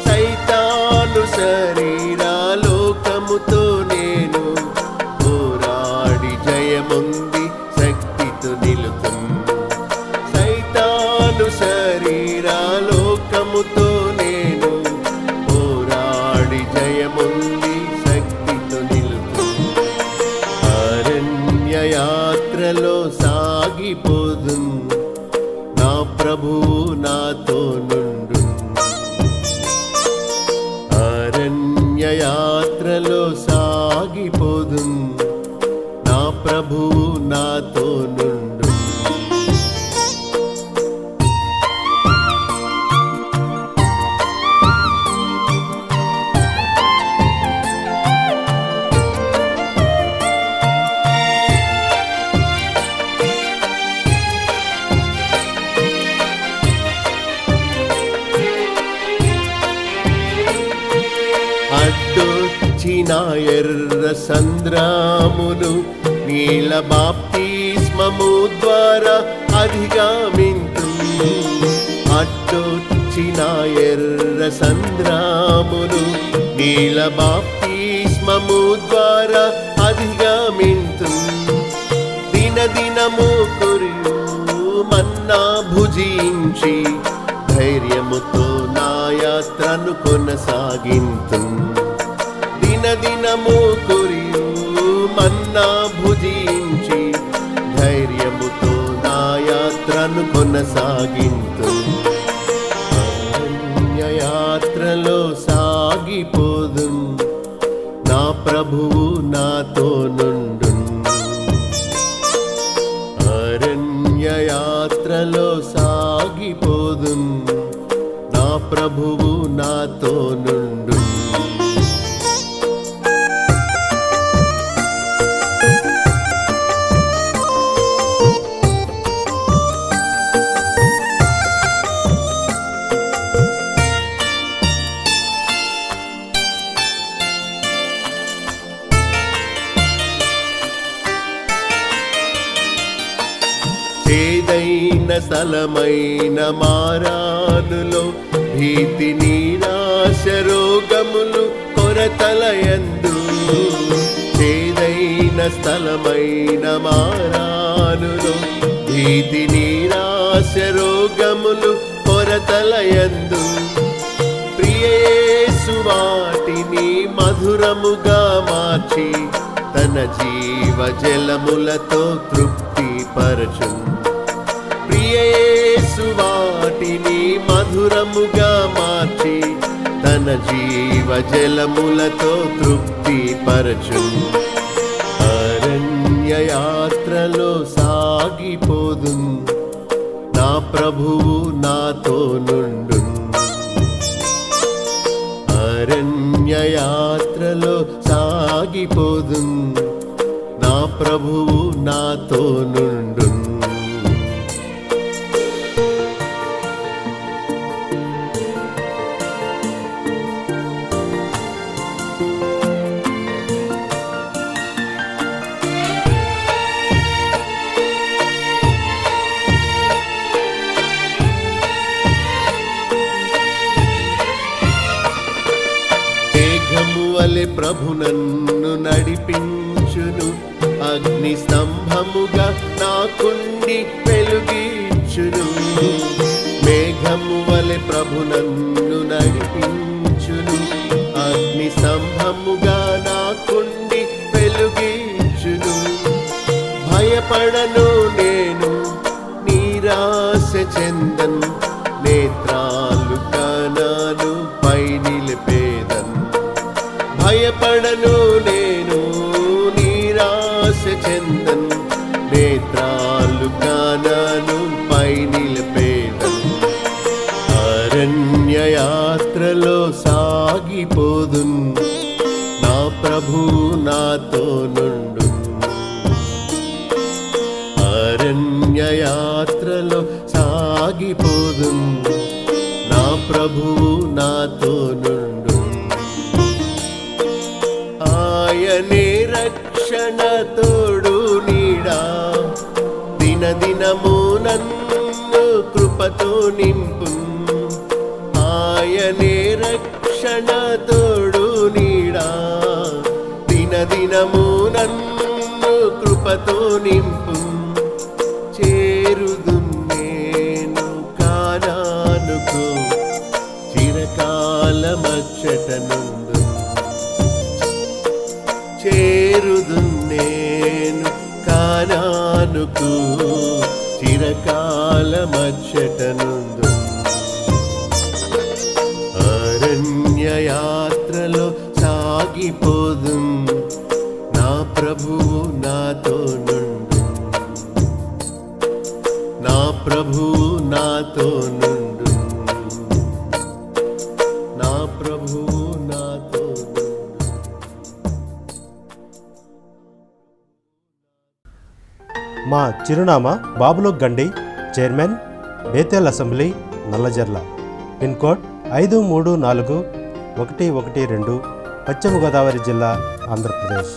సైతాను శరీరాలోకముతో నేను పోరాడి జయముంది శక్తితో నిలుతు. సైతాను శరీరాలోకముతో నేను పోరాడి జయముంది శక్తితో నిలుతు. అరణ్య యాత్రలో సాగిపోదు, నా ప్రభువు నాతో నుండు. అరణ్య యాత్రలో సాగిపోదు, నా ప్రభువు నాతో నుండు. అడ్డొచ్చిన ఎర్ర సంద్రామును నీల బాప్తిస్మము ద్వారా అధిగమింతు. అడ్డొచ్చిన ఎర్ర సంద్రామును నీల బాప్తిస్మము ద్వారా అధిగమింతు. దినదినము కురియు మన్నా భుజించి ధైర్యముతో నా యాత్రను కొనసాగింతు. దినదినము కురియు మన్నా భుజించి ధైర్యముతో నా యాత్రను కొనసాగింతు. అరణ్య యాత్రలో సాగిపోదు, నా ప్రభువు నాతో నుండు. అరణ్య యాత్రలో సాగిపోదు, నా ప్రభువు నాతో నుండు. చేదైన స్థలమైన మారానులో భీతి నిరాశ రోగములు కొరతలయందు. చేదైన స్థలమైన మారానులో భీతి నిరాశ రోగములు కొరతలయందు. ప్రియేసు వాటిని మధురముగా మార్చి తన జీవ జలములతో తృప్తి పరచు. ప్రియేసు వాటిని మధురముగా మార్చి తన జీవ జలములతో తృప్తి పరచు. అరణ్య యాత్రలో సాగిపోదు, నా ప్రభువు నాతో నుండు. అరణ్య యాత్రలో సాగిపోదు, నా ప్రభువు నాతో నుండు. వలె ప్రభు నన్ను నడిపించును, అగ్ని స్తంభముగా నాకుండి వెలుగిచ్చును. మేఘము వలె ప్రభు నన్ను నడిపించును, అగ్ని స్తంభముగా నాకుండి వెలుగిచ్చును. భయపడను నేను నిరాశ చెందను, నేత్రాలు కనా కడను నేను నిరాశ చెందన్, నేత్రాలు కానను పై నిలపేదను. అరణ్య యాత్రలో సాగిపోదున్, నా ప్రభు నాతో నుండు. అరణ్య యాత్రలో సాగిపోదున్, నా ప్రభువు నాతో నుండు. ఆయనే రక్షణ తోడు నీడా, దినదినము నన్ను కృపతో నింపు. ఆయనే రక్షణ తోడు నీడా, దినదినము నన్ను కృపతో నింపు. చేరుదు నేను కానానుకు, చిరకాలమచ్చటనుందు. చేరుదు నేను కానానుకు, చిరకాలమచ్చటనుందు. అరణ్య యాత్రలో సాగిపోదు, నా ప్రభువు నాతో నుండు. నా ప్రభువు నాతో నుండు. నా ప్రభువు నాతో నుండు. మా చిరునామా బాబులో గండి, chairman, Bethel assembly, Nallajerla. Pin code 534112, పశ్చిమ గోదావరి జిల్లా, ఆంధ్రప్రదేశ్.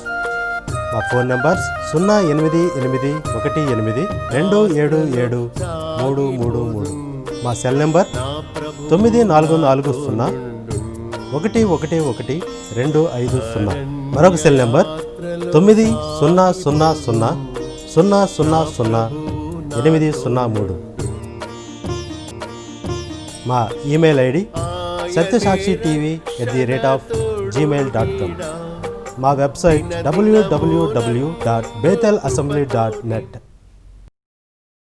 మా ఫోన్ నంబర్స్ 0881177233. మా సెల్ నెంబర్ 9440111250. మరొక సెల్ నెంబర్ 9000000803. మా ఈమెయిల్ ఐడి satyasakshi.tv@gmail.com. మా వెబ్సైట్ www.bethelassembly.net.